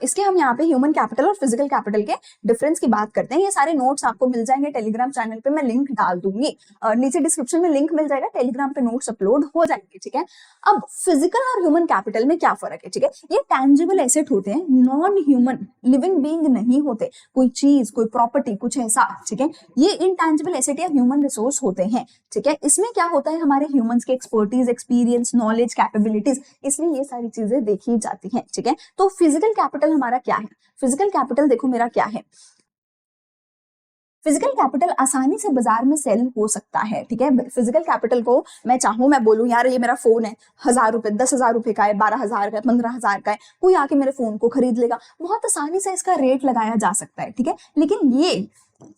इसके हम यहाँ पे ह्यूमन कैपिटल और फिजिकल कैपिटल के डिफरेंस की बात करते हैं। ये सारे नोट्स आपको मिल जाएंगे टेलीग्राम चैनल पे, मैं लिंक डाल दूंगी, नीचे डिस्क्रिप्शन में लिंक मिल जाएगा, टेलीग्राम पे नोट्स अपलोड हो जाएंगे। ठीक है, अब फिजिकल और ह्यूमन कैपिटल में क्या फर्क है? ठीक है, ये टैंजिबल एसेट होते हैं, नॉन ह्यूमन लिविंग बीइंग नहीं होते, कोई चीज, कोई प्रॉपर्टी, कुछ ऐसा। ठीक है, ये इनटैंजिबल एसेट या ह्यूमन रिसोर्स होते हैं। ठीक है, इसमें क्या होता है, हमारे ह्यूमंस के एक्सपर्टीज, एक्सपीरियंस, नॉलेज, कैपेबिलिटीज, इसलिए ये सारी चीजें देखी जाती हैं। ठीक है, तो फिजिकल कैपिटल हमारा क्या है? फिजिकल कैपिटल देखो मेरा क्या है, फिजिकल कैपिटल आसानी से बाजार में सेल हो सकता है। ठीक है, फिजिकल कैपिटल को मैं चाहूं, मैं बोलूं यार ये मेरा फोन है, 1000 रुपए, 10,000 रुपए का है, 12,000 का है, 15,000 का है, कोई आके मेरे फोन को खरीद लेगा, बहुत आसानी से इसका रेट लगाया जा सकता है। ठीक है, लेकिन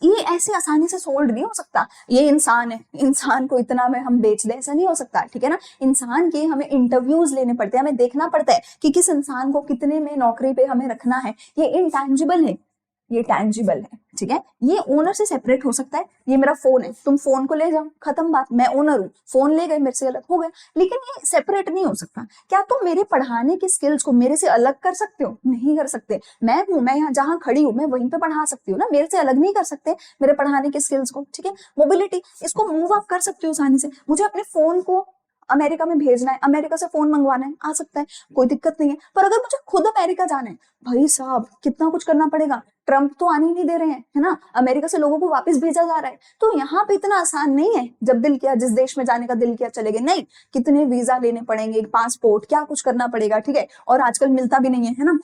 ये ऐसे आसानी से सोल्ड नहीं हो सकता। ये इंसान है, इंसान को इतना में हम बेच दें, ऐसा नहीं हो सकता, ठीक है ना। इंसान के हमें इंटरव्यूज लेने पड़ते हैं, हमें देखना पड़ता है कि किस इंसान को कितने में नौकरी पे हमें रखना है। ये इंटैंजिबल है, ये टैंजिबल है, ठीक है। ये ओनर से सेपरेट हो सकता है। ये मेरा फोन है, तुम फोन को ले जाओ, खत्म बात, मैं ओनर हूँ, फोन ले गए, मेरे से अलग हो गया, लेकिन ये सेपरेट नहीं हो सकता। क्या तुम मेरे पढ़ाने की स्किल्स को मेरे से अलग कर सकते हो? नहीं कर सकते। मैं हूँ, मैं यहाँ जहाँ खड़ी हूँ मैं वहीं पे पढ़ा सकती हूँ ना, मेरे से अलग नहीं कर सकते मेरे पढ़ाने के स्किल्स को, ठीक है। मोबिलिटी, इसको मूव अप कर सकते हो आसानी से। मुझे अपने फोन को अमेरिका में भेजना है, अमेरिका से फोन मंगवाना है, आ सकता है, कोई दिक्कत नहीं है। पर अगर मुझे खुद अमेरिका जाना है, भाई साहब कितना कुछ करना पड़ेगा। ट्रम्प तो आने ही नहीं दे रहे हैं, है ना, अमेरिका से लोगों को वापस भेजा जा रहा है। तो यहाँ पे इतना आसान नहीं है, जब दिल किया, जिस देश में जाने का दिल किया चले गए, नहीं, कितने वीजा लेने पड़ेंगे, पासपोर्ट, क्या कुछ करना पड़ेगा, ठीक है। और आजकल मिलता भी नहीं है ना।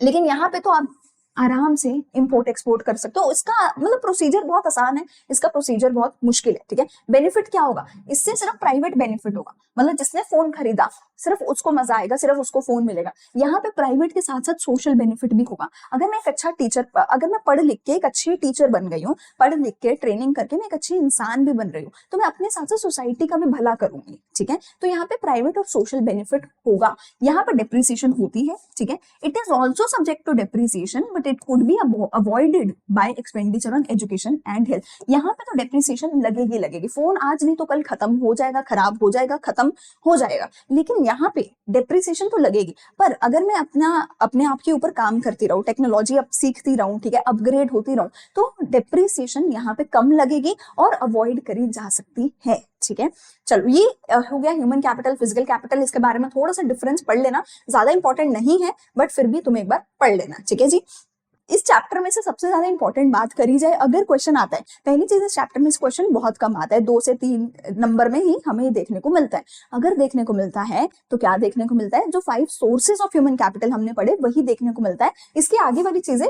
लेकिन यहाँ पे तो आप आराम से इंपोर्ट एक्सपोर्ट कर सकते हो। इसका मतलब प्रोसीजर बहुत आसान है, इसका प्रोसीजर बहुत मुश्किल है, ठीक है। बेनिफिट क्या होगा इससे? सिर्फ प्राइवेट बेनिफिट होगा, मतलब जिसने फोन खरीदा सिर्फ उसको मजा आएगा, सिर्फ उसको फोन मिलेगा। यहाँ पे प्राइवेट के साथ साथ सोशल बेनिफिट भी होगा। अगर मैं एक अच्छा टीचर, अगर मैं पढ़ लिख के एक अच्छी टीचर बन गई हूँ, पढ़ लिख के ट्रेनिंग करके मैं एक अच्छी इंसान भी बन रही हूँ, तो मैं अपने साथ साथ सोसाइटी का भी भला करूंगी, ठीक है। तो यहाँ पे प्राइवेट और सोशल बेनिफिट होगा। यहाँ पे डेप्रिसिएशन होती है, ठीक है। It is also subject to depreciation but it could be avoided by expenditure on education and health. यहाँ पे तो डेप्रिसिएशन लगेगी लगेगी। फोन आज नहीं तो कल खत्म हो जाएगा, खराब हो जाएगा, खत्म हो जाएगा, लेकिन यहाँ पे डेप्रिसिएशन तो लगेगी। पर अगर मैं अपने आप के ऊपर काम करती रहूं, टेक्नोलॉजी अब सीखती रहूं, ठीक है, अपग्रेड होती रहूं, तो डेप्रिसिएशन यहाँ पे कम लगेगी और अवॉइड करी जा सकती है, ठीक है। चलो ये हो गया ह्यूमन कैपिटल, फिजिकल कैपिटल। इसके बारे में थोड़ा सा डिफरेंस पढ़ लेना, ज्यादा इंपॉर्टेंट नहीं है बट फिर भी तुम एक बार पढ़ लेना, ठीक है जी। इस चैप्टर में से सबसे ज्यादा इंपॉर्टेंट बात करी जाए, अगर क्वेश्चन आता है, पहली चीज इस चैप्टर में इस क्वेश्चन बहुत कम आता है, 2 से 3 नंबर में ही हमें देखने को मिलता है। अगर देखने को मिलता है तो क्या देखने को मिलता है? जो 5 सोर्सेज ऑफ ह्यूमन कैपिटल हमने पढ़े वही देखने को मिलता है। इसकी आगे वाली चीजें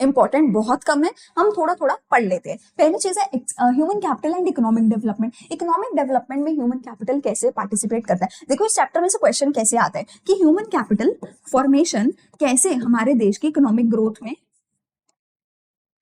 इंपॉर्टेंट बहुत कम है, हम थोड़ा थोड़ा पढ़ लेते हैं। पहली चीज है human capital and economic development. Economic development में ह्यूमन कैपिटल कैसे पार्टिसिपेट करता है? देखो इस चैप्टर में से क्वेश्चन कैसे आता है कि ह्यूमन कैपिटल फॉर्मेशन कैसे हमारे देश की इकोनॉमिक ग्रोथ में,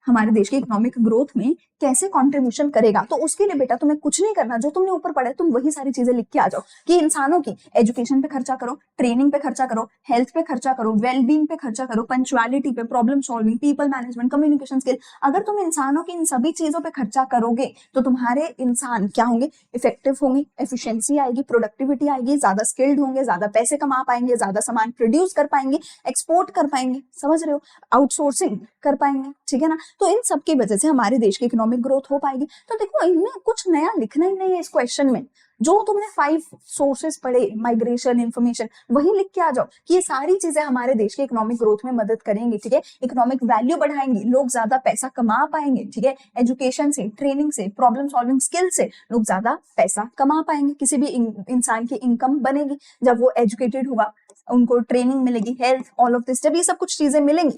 हमारे देश की इकोनॉमिक ग्रोथ में कैसे कंट्रीब्यूशन करेगा। तो उसके लिए बेटा तुम्हें कुछ नहीं करना, जो तुमने ऊपर पढ़ा है तुम वही सारी चीजें लिख के आ जाओ कि इंसानों की एजुकेशन पे खर्चा करो, ट्रेनिंग पे खर्चा करो, हेल्थ पे खर्चा करो, वेलबींग पे खर्चा करो, पंचुअलिटी पे, problem solving, people management, communication skill. अगर तुम इंसानों की इन सभी चीजों पे खर्चा करोगे तो तुम्हारे इंसान क्या होंगे? इफेक्टिव होंगे, एफिशिएंसी आएगी, प्रोडक्टिविटी आएगी, ज्यादा स्किल्ड होंगे, ज्यादा पैसे कमा पाएंगे, ज्यादा सामान प्रोड्यूस कर पाएंगे, एक्सपोर्ट कर पाएंगे, समझ रहे हो, आउटसोर्सिंग कर पाएंगे, ठीक है ना। तो इन सब की वजह से हमारे देश की इकोनॉमिक ग्रोथ हो पाएगी। तो देखो इनमें कुछ नया लिखना ही नहीं है इस क्वेश्चन में, जो तुमने 5 सोर्सेस पढ़े, माइग्रेशन, इंफॉर्मेशन, वही लिख के आ जाओ कि ये सारी चीजें हमारे देश के इकोनॉमिक ग्रोथ में मदद करेंगी, ठीक है। इकोनॉमिक वैल्यू बढ़ाएंगी, लोग ज्यादा पैसा कमा पाएंगे, ठीक है। एजुकेशन से, ट्रेनिंग से, प्रॉब्लम सॉल्विंग स्किल से लोग ज्यादा पैसा कमा पाएंगे, किसी भी इंसान की इनकम बनेगी जब वो एजुकेटेड होगा, उनको ट्रेनिंग मिलेगी, हेल्थ, ऑल ऑफ दिस, जब ये सब कुछ चीजें मिलेंगी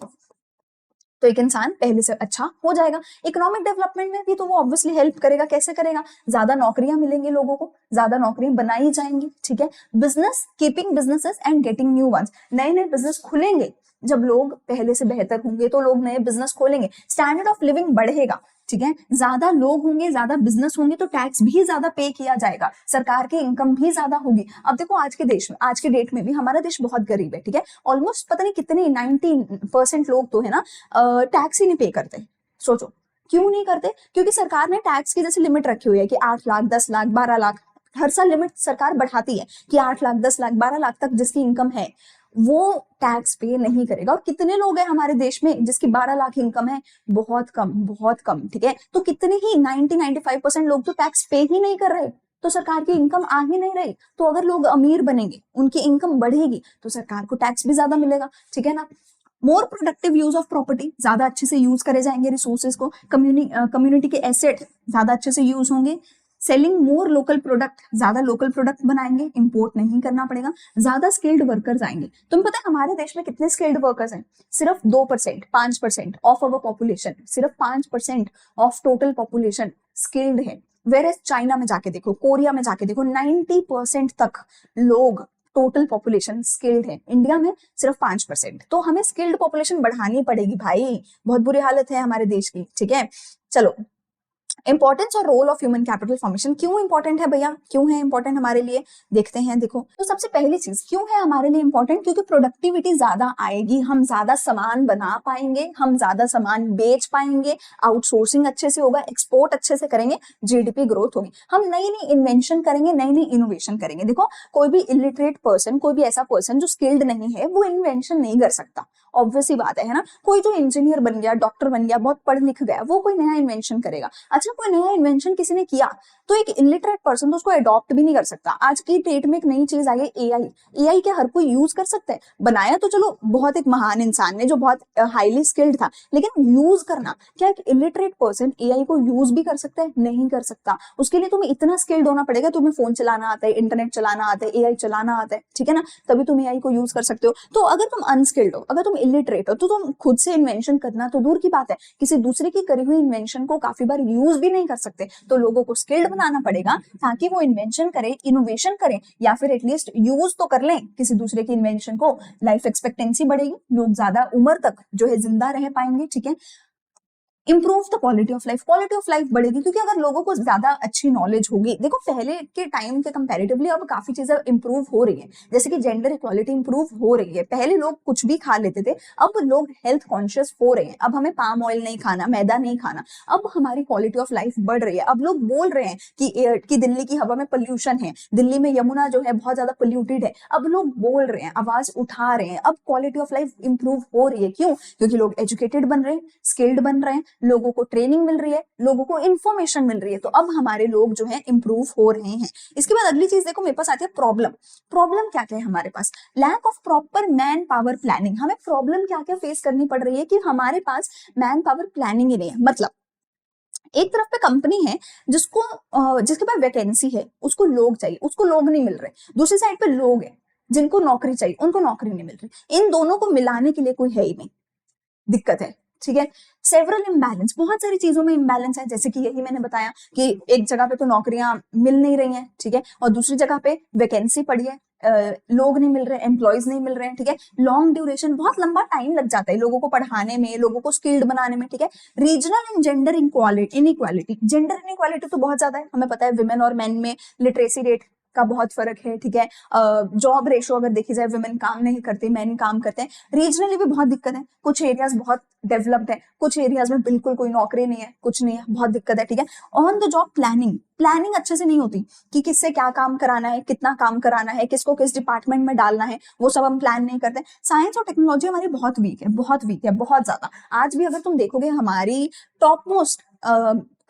तो एक इंसान पहले से अच्छा हो जाएगा। इकोनॉमिक डेवलपमेंट में भी तो वो ऑब्वियसली हेल्प करेगा। कैसे करेगा? ज्यादा नौकरियां मिलेंगी लोगों को, ज्यादा नौकरियां बनाई जाएंगी, ठीक है। Business, keeping businesses and getting new ones, नए नए बिजनेस खुलेंगे। जब लोग पहले से बेहतर होंगे तो लोग नए बिजनेस खोलेंगे, स्टैंडर्ड ऑफ लिविंग बढ़ेगा, ठीक है। ज्यादा लोग होंगे, ज्यादा बिजनेस होंगे तो टैक्स भी ज्यादा पे किया जाएगा, सरकार की इनकम भी ज्यादा होगी। अब देखो आज के देश में, आज के डेट में भी हमारा देश बहुत गरीब है, ठीक है। ऑलमोस्ट पता नहीं कितने 90% लोग तो है ना टैक्स ही नहीं पे करते। सोचो क्यों नहीं करते? क्योंकि सरकार ने टैक्स की जैसे लिमिट रखी हुई है कि 8 लाख, 10 लाख, 12 लाख, हर साल लिमिट सरकार बढ़ाती है कि 8 लाख, 10 लाख, 12 लाख तक जिसकी इनकम है वो टैक्स पे नहीं करेगा। और कितने लोग हैं हमारे देश में जिसकी 12 लाख इनकम है? बहुत कम, बहुत कम, ठीक है। तो कितने ही 90-95% लोग तो टैक्स पे ही नहीं कर रहे, तो सरकार की इनकम आ ही नहीं रही। तो अगर लोग अमीर बनेंगे, उनकी इनकम बढ़ेगी तो सरकार को टैक्स भी ज्यादा मिलेगा, ठीक है ना। More productive use of property, ज्यादा अच्छे से यूज करे जाएंगे रिसोर्सेज को, कम्युनिटी के एसेट ज्यादा अच्छे से यूज होंगे। सेलिंग मोर लोकल प्रोडक्ट, ज्यादा लोकल प्रोडक्ट बनाएंगे, इंपोर्ट नहीं करना पड़ेगा। ज्यादा स्किल्ड वर्कर्स आएंगे। तुम्हें पता है हमारे देश में कितने स्किल्ड वर्कर्स हैं? सिर्फ 2%, 5% ऑफ अवर पॉपुलेशन, सिर्फ 5% ऑफ टोटल पॉपुलेशन स्किल्ड है। वेर एज चाइना में जाके देखो, कोरिया में जाके देखो, 90% तक लोग टोटल पॉपुलेशन स्किल्ड है, इंडिया में सिर्फ 5%। तो हमें स्किल्ड पॉपुलेशन बढ़ानी पड़ेगी भाई, बहुत बुरी हालत है हमारे देश की, ठीक है। चलो, इंपॉर्टेंस और role of human capital formation क्यों इंपॉर्टेंट है भैया, क्यों है इंपॉर्टेंट हमारे लिए, देखते हैं। देखो, तो सबसे पहली चीज क्यों है हमारे लिए इंपॉर्टेंट, क्योंकि प्रोडक्टिविटी ज्यादा आएगी, हम ज्यादा सामान बना पाएंगे, हम ज्यादा सामान बेच पाएंगे, आउटसोर्सिंग अच्छे से होगा, एक्सपोर्ट अच्छे से करेंगे, जीडीपी ग्रोथ होगी, हम नई नई इन्वेंशन करेंगे, नई नई इनोवेशन करेंगे। देखो, कोई भी इलिटरेट पर्सन, कोई भी ऐसा पर्सन जो स्किल्ड नहीं है, वो इन्वेंशन नहीं कर सकता, ऑब्वियस सी बात है ना। कोई जो इंजीनियर बन गया, डॉक्टर बन गया, बहुत पढ़ लिख गया, वो कोई नया इन्वेंशन करेगा। अच्छा, कोई नया इन्वेंशन किसी ने किया तो एक इलिटरेट पर्सन तो उसको अडॉप्ट भी नहीं कर सकता। आज की डेट में एक नई चीज आई है, एआई। एआई क्या हर कोई यूज कर सकता है? बनाया तो चलो बहुत एक महान इंसान ने जो बहुत हाईली स्किल्ड था, लेकिन यूज करना, क्या एक इलिटरेट पर्सन एआई को यूज भी कर सकता है? नहीं कर सकता। उसके लिए तुम्हें इतना स्किल्ड होना पड़ेगा, तुम्हें फोन चलाना आता है, इंटरनेट चलाना आता है, एआई चलाना आता है, ठीक है ना, तभी तुम एआई को यूज कर सकते हो। तो अगर तुम अनस्किल्ड हो, अगर तुम इलिटरेट हो, तो तुम खुद से इन्वेंशन करना तो दूर की बात है, किसी दूसरे की करी हुई इन्वेंशन को काफी बार यूज भी नहीं कर सकते। तो लोगों को स्किल्ड बनाना पड़ेगा ताकि वो इन्वेंशन करें, इनोवेशन करें, या फिर एटलीस्ट यूज तो कर लें किसी दूसरे की इन्वेंशन को। लाइफ एक्सपेक्टेंसी बढ़ेगी, लोग ज्यादा उम्र तक जो है जिंदा रह पाएंगे, ठीक है। Improve the quality of life, quality of life बढ़ेगी, क्योंकि अगर लोगों को ज्यादा अच्छी नॉलेज होगी, देखो पहले के टाइम के कंपैरेटिवली अब काफी चीजें इंप्रूव हो रही है, जैसे कि जेंडर इक्वालिटी इंप्रूव हो रही है। पहले लोग कुछ भी खा लेते थे, अब लोग हेल्थ कॉन्शियस हो रहे हैं, अब हमें पाम ऑयल नहीं खाना, मैदा नहीं खाना, अब हमारी क्वालिटी ऑफ लाइफ बढ़ रही है। अब लोग बोल रहे हैं कि दिल्ली की हवा में पोल्यूशन है, दिल्ली में यमुना जो है बहुत ज्यादा पोल्यूटेड है, अब लोग बोल रहे हैं, आवाज उठा रहे हैं, अब क्वालिटी ऑफ लाइफ इंप्रूव हो रही है। क्यों? क्योंकि लोग एजुकेटेड बन रहे हैं, स्किल्ड बन रहे हैं, लोगों को ट्रेनिंग मिल रही है, लोगों को इंफॉर्मेशन मिल रही है, तो अब हमारे लोग जो है इंप्रूव हो रहे हैं। इसके बाद अगली चीज देखो, मेरे पास आती है प्रॉब्लम। प्रॉब्लम क्या क्या है हमारे पास? Lack of proper manpower planning. हमें प्रॉब्लम क्या क्या फेस करनी पड़ रही है कि हमारे पास मैन पावर प्लानिंग ही नहीं है। मतलब एक तरफ पे कंपनी है जिसके पास वैकेंसी है, उसको लोग चाहिए, उसको लोग नहीं मिल रहे, दूसरी साइड पे लोग है जिनको नौकरी चाहिए, उनको नौकरी नहीं मिल रही। इन दोनों को मिलाने के लिए कोई है ही नहीं, दिक्कत है, ठीक है। सेवरल इम्बैलेंस, बहुत सारी चीजों में इम्बैलेंस है, जैसे कि यही मैंने बताया कि एक जगह पे तो नौकरियां मिल नहीं रही हैं, ठीक है, और दूसरी जगह पे वैकेंसी पड़ी है, लोग नहीं मिल रहे, एम्प्लॉयज नहीं मिल रहे हैं, ठीक है। लॉन्ग ड्यूरेशन, बहुत लंबा टाइम लग जाता है लोगों को पढ़ाने में, लोगों को स्किल्ड बनाने में, ठीक है। Regional and gender inequality, gender inequality तो बहुत ज्यादा है, हमें पता है विमेन और मेन में लिटरेसी रेट का बहुत फर्क है, ठीक है। जॉब रेशो अगर देखी जाए, वुमेन काम नहीं करती, मेन काम करते हैं। रीजनली भी बहुत दिक्कत है, कुछ एरियाज बहुत डेवलप्ड है, कुछ एरियाज में बिल्कुल कोई नौकरी नहीं है, कुछ नहीं है, बहुत दिक्कत है, ठीक है। ऑन द जॉब प्लानिंग अच्छे से नहीं होती कि किससे क्या काम कराना है, कितना काम कराना है, किसको किस डिपार्टमेंट में डालना है, वो सब हम प्लान नहीं करते। साइंस और टेक्नोलॉजी हमारी बहुत वीक है, बहुत वीक है, बहुत ज्यादा। आज भी अगर तुम देखोगे हमारी टॉप मोस्ट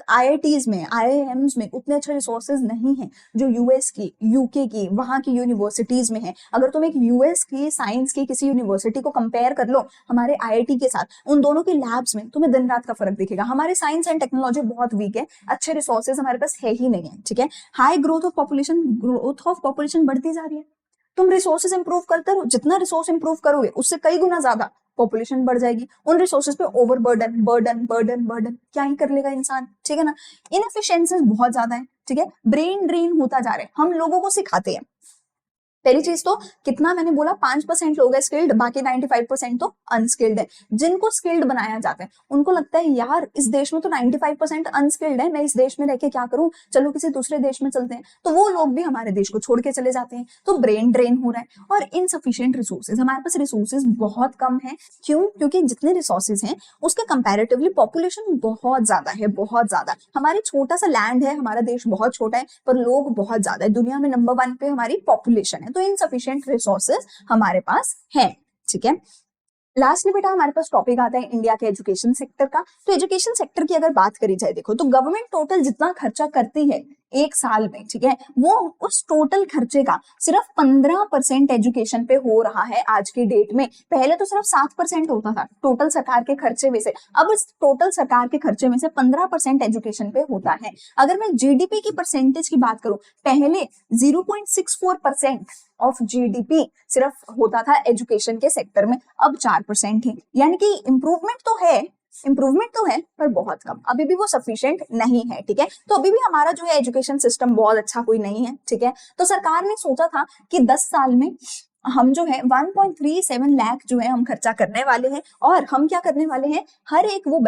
आईआईटीज में, आईआईएम्स में उतने अच्छे रिसोर्सेज नहीं हैं जो यूएस की, यूके की, वहां की यूनिवर्सिटीज में है। अगर तुम एक यूएस की साइंस की किसी यूनिवर्सिटी को कंपेयर कर लो हमारे आईआईटी के साथ, उन दोनों के लैब्स में तुम्हें दिन रात का फर्क दिखेगा। हमारे साइंस एंड टेक्नोलॉजी बहुत वीक है, अच्छे रिसोर्सेज हमारे पास है ही नहीं है, ठीक है। हाई ग्रोथ ऑफ पॉपुलेशन बढ़ती जा रही है, तुम रिसोर्सेज इंप्रूव करते रहो, जितना रिसोर्स इंप्रूव करोगे उससे कई गुना ज्यादा पॉपुलेशन बढ़ जाएगी। उन रिसोर्सेज पे ओवर बर्डन क्या ही कर लेगा इंसान, ठीक है ना। इनएफिशिएंसीज बहुत ज्यादा है, ठीक है। ब्रेन ड्रेन होता जा रहा है, हम लोगों को सिखाते हैं। पहली चीज तो कितना मैंने बोला, 5% लोग है स्किल्ड, बाकी 95% तो अनस्किल्ड है। जिनको स्किल्ड बनाया जाता है उनको लगता है यार इस देश में तो 95% अनस्किल्ड है, मैं इस देश में रह के क्या करूं, चलो किसी दूसरे देश में चलते हैं, तो वो लोग भी हमारे देश को छोड़ के चले जाते हैं। तो ब्रेन ड्रेन हो रहा है। और इनसफिशिएंट रिसोर्सेज, हमारे पास रिसोर्सेज बहुत कम है। क्यों? क्योंकि जितने रिसोर्सेज हैं उसके कंपैरेटिवली पॉपुलेशन बहुत ज्यादा है, बहुत ज्यादा। हमारी छोटा सा लैंड है, हमारा देश बहुत छोटा है, पर लोग बहुत ज्यादा है। दुनिया में नंबर 1 पे हमारी पॉपुलेशन है, तो इनसफिशिएंट रिसोर्सेज हमारे पास है, ठीक है। लास्टली बेटा हमारे पास टॉपिक आता है इंडिया के एजुकेशन सेक्टर का। तो एजुकेशन सेक्टर की अगर बात करी जाए, देखो तो गवर्नमेंट टोटल जितना खर्चा करती है एक साल में, ठीक है, वो उस टोटल खर्चे का सिर्फ 15% एजुकेशन पे हो रहा है आज की डेट में। पहले तो सिर्फ 7% होता था टोटल सरकार के खर्चे में से, अब इस टोटल सरकार के खर्चे में से 15% एजुकेशन पे होता है। अगर मैं जीडीपी की परसेंटेज की बात करूं, पहले 0.64% ऑफ जीडीपी सिर्फ होता था एजुकेशन के सेक्टर में, अब 4% है। यानी कि इंप्रूवमेंट तो है, इम्प्रूवमेंट तो है पर बहुत कम, अभी भी वो सफिशिएंट नहीं है, ठीक है। तो अभी भी हमारा जो है एजुकेशन सिस्टम बहुत अच्छा कोई नहीं है, ठीक है। तो सरकार ने सोचा था कि 10 साल में हम जो है 1.37 लाख जो है हम खर्चा करने वाले हैं, और हम क्या करने वाले हैं, हर एक वो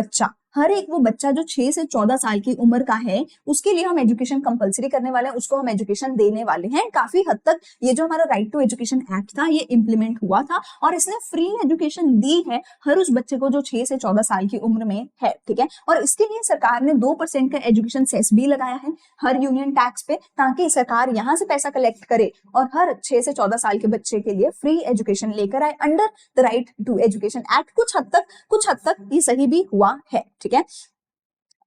बच्चा जो 6 से 14 साल की उम्र का है उसके लिए हम एजुकेशन कंपलसरी करने वाले हैं, उसको हम एजुकेशन देने वाले हैं। काफी हद तक ये जो हमारा राइट टू एजुकेशन एक्ट था ये इंप्लीमेंट हुआ था, और इसने फ्री एजुकेशन दी है हर उस बच्चे को जो 6 से 14 साल की उम्र में है, ठीक है। और इसके लिए सरकार ने 2% का एजुकेशन सेस भी लगाया है हर यूनियन टैक्स पे, ताकि सरकार यहाँ से पैसा कलेक्ट करे और हर 6 से 14 साल के बच्चे के लिए फ्री एजुकेशन लेकर आए under the right to education act. कुछ हद तक ये सही भी हुआ है, ठीक है।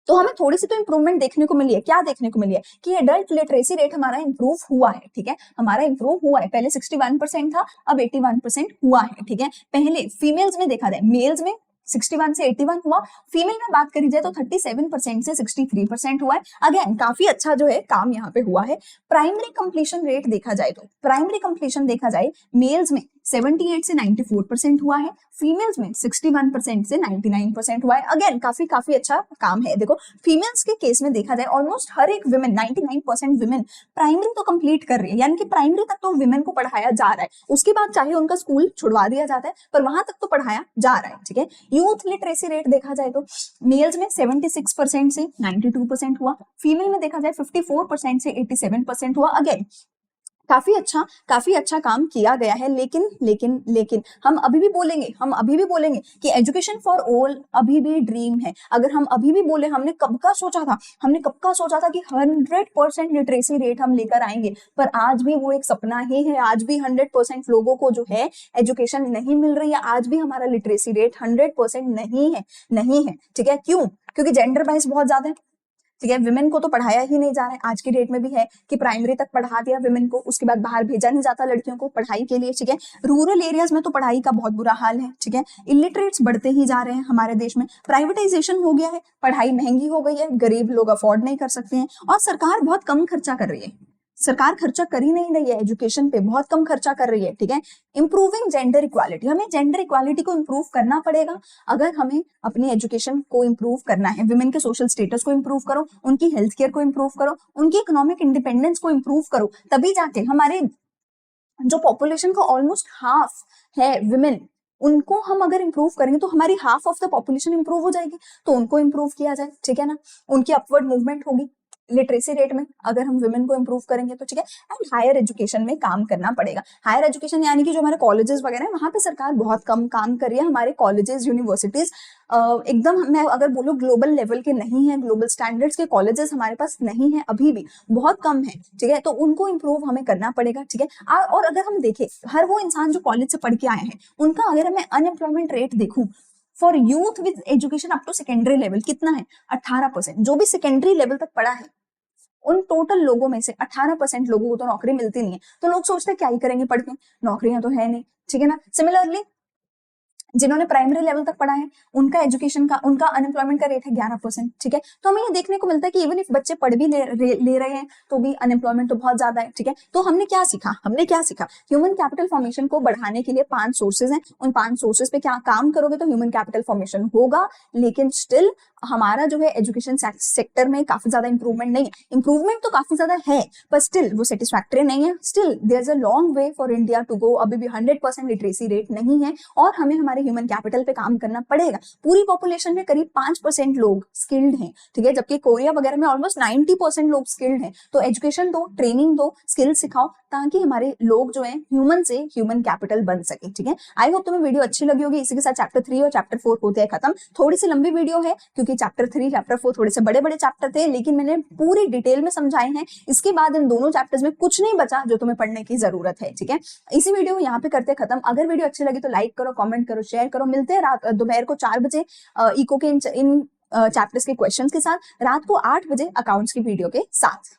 तो हमें थोड़ी सी तो इंप्रूवमेंट देखने को मिली है। क्या देखने को मिली है कि एडल्ट लिटरेसी रेट हमारा इंप्रूव हुआ है, ठीक है। हमारा इंप्रूव हुआ है, पहले 61% था, अब 81% हुआ है, ठीक है। पहले फीमेल्स में देखा जाए, मेल्स में 61 से 81 हुआ, फीमेल में बात करी जाए तो 37% से 63% हुआ है। अगेन काफी अच्छा जो है काम यहाँ पे हुआ है। प्राइमरी कंप्लीशन रेट देखा जाए तो प्राइमरी कंप्लीशन देखा जाए मेल्स में 78 से 94% हुआ है, फीमेल्स में 61% से 99% हुआ है। अगेन काफी अच्छा काम है। देखो फीमेल्स के केस में देखा जाए ऑलमोस्ट हर एक विमेन 99% विमेन प्राइमरी तो कंप्लीट कर रही है, यानी कि प्राइमरी तक तो विमेन को पढ़ाया जा रहा है, उसके बाद चाहे उनका स्कूल छुड़वा दिया जाता है पर वहां तक तो पढ़ाया जा रहा है, ठीक है। यूथ लिटरेसी रेट देखा जाए तो मेल्स में 76% से 92% हुआ, फीमेल में देखा जाए 54% से 87% हुआ। अगेन काफी अच्छा काम किया गया है। लेकिन हम अभी भी बोलेंगे कि एजुकेशन फॉर ऑल अभी भी ड्रीम है। अगर हम अभी भी बोले हमने कब का सोचा था कि 100% लिटरेसी रेट हम लेकर आएंगे, पर आज भी वो एक सपना ही है। आज भी 100% लोगों को जो है एजुकेशन नहीं मिल रही है, आज भी हमारा लिटरेसी रेट 100% नहीं है, ठीक है। क्यों? क्योंकि जेंडर बाइस बहुत ज्यादा है, ठीक है। विमेन को तो पढ़ाया ही नहीं जा रहा है, आज की डेट में भी है कि प्राइमरी तक पढ़ा दिया विमेन को, उसके बाद बाहर भेजा नहीं जाता लड़कियों को पढ़ाई के लिए, ठीक है। रूरल एरियाज में तो पढ़ाई का बहुत बुरा हाल है, ठीक है। इलिटरेट्स बढ़ते ही जा रहे हैं हमारे देश में, प्राइवेटाइजेशन हो गया है, पढ़ाई महंगी हो गई है, गरीब लोग अफोर्ड नहीं कर सकते हैं, और सरकार बहुत कम खर्चा कर रही है। सरकार खर्चा कर ही नहीं रही है एजुकेशन पे, बहुत कम खर्चा कर रही है, ठीक है। इंप्रूविंग जेंडर इक्वालिटी, हमें जेंडर इक्वालिटी को इंप्रूव करना पड़ेगा। अगर हमें अपनी एजुकेशन को इंप्रूव करना है, विमेन के सोशल स्टेटस को इंप्रूव करो, उनकी हेल्थ केयर को इंप्रूव करो, उनकी इकोनॉमिक इंडिपेंडेंस को इंप्रूव करो, तभी जाके हमारे जो पॉपुलेशन का ऑलमोस्ट हाफ है विमेन, उनको हम अगर इंप्रूव करेंगे तो हमारी half of the population improve हो जाएगी। तो उनको इंप्रूव किया जाए, ठीक है ना, उनकी अपवर्ड मूवमेंट होगी लिटरेसी रेट में अगर हम विमेन को इंप्रूव करेंगे तो, ठीक है। एंड हायर एजुकेशन में काम करना पड़ेगा। हायर एजुकेशन यानी कि जो हमारे कॉलेजेस वगैरह है वहां पे सरकार बहुत कम काम कर रही है। हमारे कॉलेजेस यूनिवर्सिटीज एकदम, मैं अगर बोलूँ ग्लोबल लेवल के नहीं है, ग्लोबल स्टैंडर्ड्स के कॉलेजेस हमारे पास नहीं है, अभी भी बहुत कम है, ठीक है। तो उनको इंप्रूव हमें करना पड़ेगा, ठीक है। और अगर हम देखें हर वो इंसान जो कॉलेज से पढ़ के आए हैं उनका अगर मैं अनएम्प्लॉयमेंट रेट देखूं for youth with education up to secondary level कितना है, 18%। जो भी सेकेंडरी लेवल तक पढ़ा है उन टोटल लोगों में से 18% लोगों को तो नौकरी मिलती नहीं है। तो लोग सोचते क्या ही करेंगे पढ़ के, नौकरियां तो है नहीं, ठीक है ना। सिमिलरली जिन्होंने प्राइमरी लेवल तक पढ़ा है उनका एजुकेशन का, उनका अनएम्प्लॉयमेंट का रेट है 11%, ठीक है। तो हमें ये देखने को मिलता है कि इवन इफ बच्चे पढ़ भी ले रहे हैं तो भी अनएम्प्लॉयमेंट तो बहुत ज्यादा है, ठीक है। तो हमने क्या सीखा ह्यूमन कैपिटल फॉर्मेशन को बढ़ाने के लिए 5 सोर्सेज हैं, उन 5 सोर्सेज पे क्या काम करोगे तो ह्यूमन कैपिटल फॉर्मेशन होगा। लेकिन स्टिल हमारा जो है एजुकेशन सेक्टर में काफी ज्यादा इंप्रूवमेंट नहीं है। इंप्रूवमेंट तो काफी ज्यादा है पर स्टिल वो सेटिस्फैक्टरी नहीं है। Still there is a long way for India to go. अभी भी 100% लिटरेसी रेट नहीं है और हमें हमारे ह्यूमन कैपिटल पे काम करना पड़ेगा। पूरी पॉपुलेशन में करीब 5% लोग स्किल्ड हैं, ठीक है, जबकि कोरिया वगैरह में ऑलमोस्ट 90% लोग स्किल्ड हैं। तो एजुकेशन दो, ट्रेनिंग दो, स्किल सिखाओ ताकि हमारे लोग जो है ह्यूमन से ह्यूमन कैपिटल बन सके, ठीक है। आई होप तुम्हें वीडियो अच्छी लगी होगी। इसी के साथ चैप्टर 3 और चैप्टर 4 होते हैं खत्म। थोड़ी सी लंबी वीडियो है क्योंकि चैप्टर 3 चैप्टर 4 थोड़े से बड़े बड़े चैप्टर थे, लेकिन मैंने पूरी डिटेल में समझाए हैं। इसके बाद इन दोनों चैप्टर्स में कुछ नहीं बचा जो तुम्हें पढ़ने की जरूरत है, ठीक है। इसी वीडियो यहाँ पे करते खत्म। अगर वीडियो अच्छी लगी तो लाइक करो, कमेंट करो, शेयर करो। मिलते हैं रात दोपहर को 4 बजे इको के इन चैप्टर्स के क्वेश्चंस के साथ, रात को 8 बजे अकाउंट्स की वीडियो के साथ।